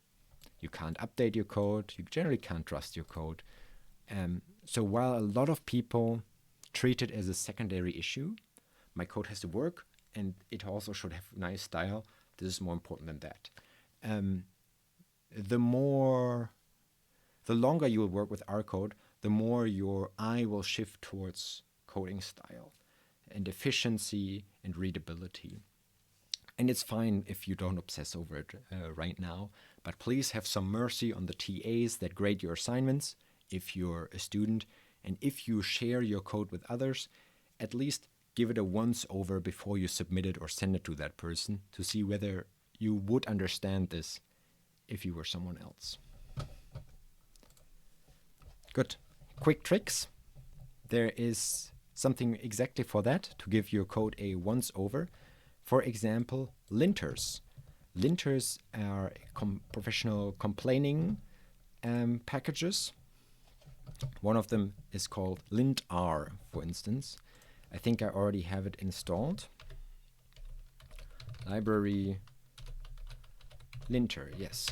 You can't update your code. You generally can't trust your code. So while a lot of people treat it as a secondary issue, my code has to work and it also should have nice style, this is more important than that. The longer you will work with our code, the more your eye will shift towards coding style and efficiency and readability. And it's fine if you don't obsess over it right now, but please have some mercy on the TAs that grade your assignments if you're a student. And if you share your code with others, at least give it a once over before you submit it or send it to that person to see whether you would understand this if you were someone else. Good. Quick tricks. There is something exactly for that, to give your code a once over. For example, linters. Linters are professional complaining packages. One of them is called lintr, for instance. I think I already have it installed. Library linter, yes.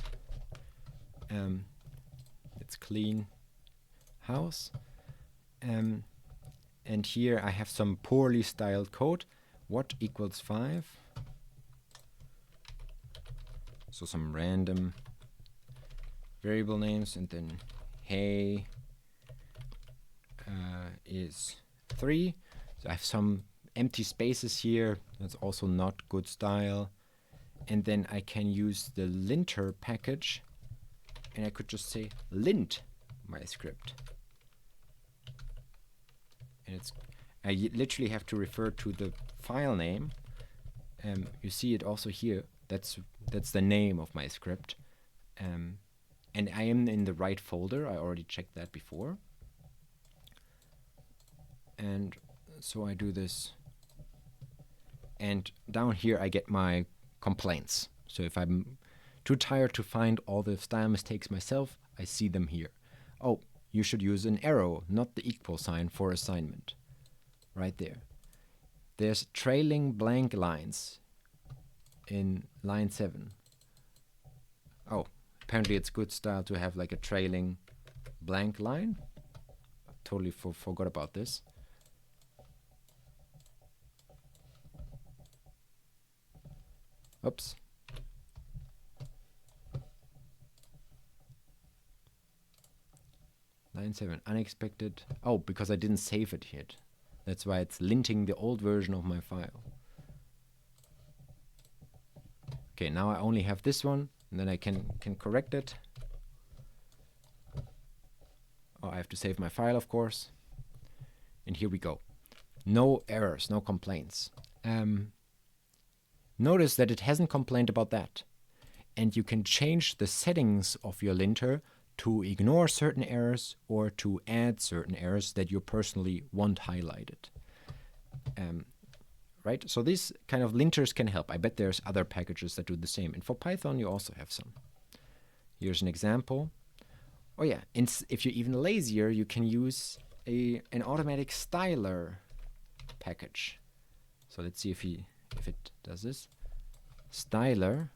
It's clean house. And here I have some poorly styled code. What equals 5? So some random variable names, and then hey is 3. So I have some empty spaces here. That's also not good style. And then I can use the linter package, and I could just say lint my script. And I literally have to refer to the file name. You see it also here. That's the name of my script. And I am in the right folder. I already checked that before. And so I do this. And down here I get my complaints. So if I'm too tired to find all the style mistakes myself, I see them here. Oh, you should use an arrow, not the equal sign for assignment. Right there. There's trailing blank lines in line 7. Oh, apparently it's good style to have like a trailing blank line. Totally forgot about this. Oops. Line 7, unexpected. Oh, because I didn't save it yet. That's why it's linting the old version of my file. Okay, now I only have this one, and then I can correct it. Oh, I have to save my file, of course. And here we go. No errors, no complaints. Notice that it hasn't complained about that. And you can change the settings of your linter to ignore certain errors or to add certain errors that you personally want highlighted. Right? So these kind of linters can help. I bet there's other packages that do the same. And for Python, you also have some. Here's an example. Oh yeah, if you're even lazier, you can use an automatic styler package. So let's see if it does this. Styler,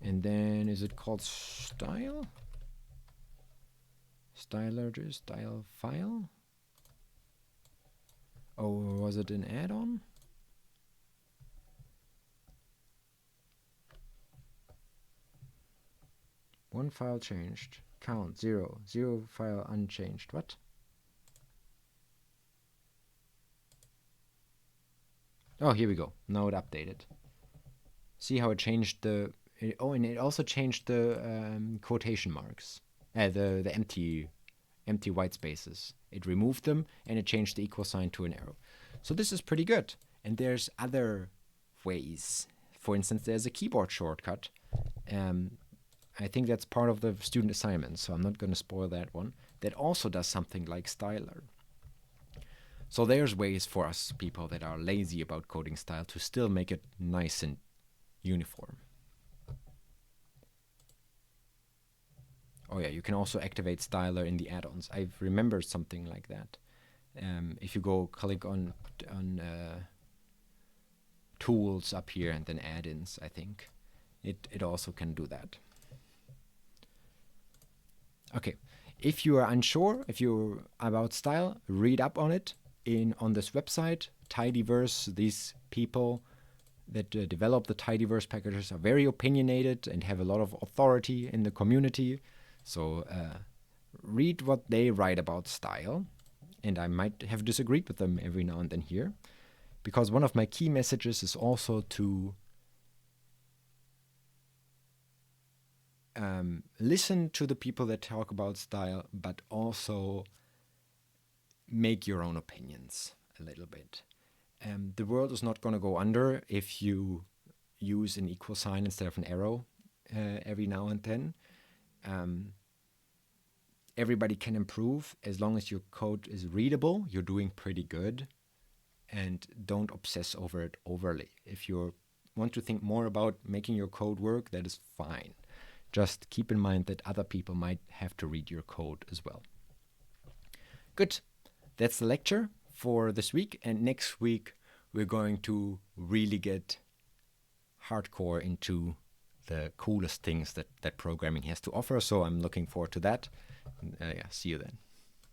and then is it called style? Styler, style file? Or was it an add-on? One file changed. Count 0. 0 file unchanged. What? Oh, here we go. Now it updated. See how it changed the... and it also changed the quotation marks. The empty white spaces. It removed them and it changed the equal sign to an arrow. So this is pretty good. And there's other ways. For instance, there's a keyboard shortcut. I think that's part of the student assignment, so I'm not going to spoil that one. That also does something like styler. So there's ways for us people that are lazy about coding style to still make it nice and uniform. Oh yeah, you can also activate styler in the add-ons. I remember something like that. If you go click on tools up here and then add-ins, I think it also can do that. Okay, if you are unsure, if you're about style, read up on it on this website, Tidyverse. These people that develop the Tidyverse packages are very opinionated and have a lot of authority in the community. So read what they write about style. And I might have disagreed with them every now and then here, because one of my key messages is also to listen to the people that talk about style, but also make your own opinions a little bit. The world is not going to go under if you use an equal sign instead of an arrow every now and then. Everybody can improve as long as your code is readable. You're doing pretty good, and don't obsess over it overly. If you want to think more about making your code work, that is fine. Just keep in mind that other people might have to read your code as well. Good. That's the lecture for this week. And next week, we're going to really get hardcore into the coolest things that programming has to offer. So I'm looking forward to that. See you then.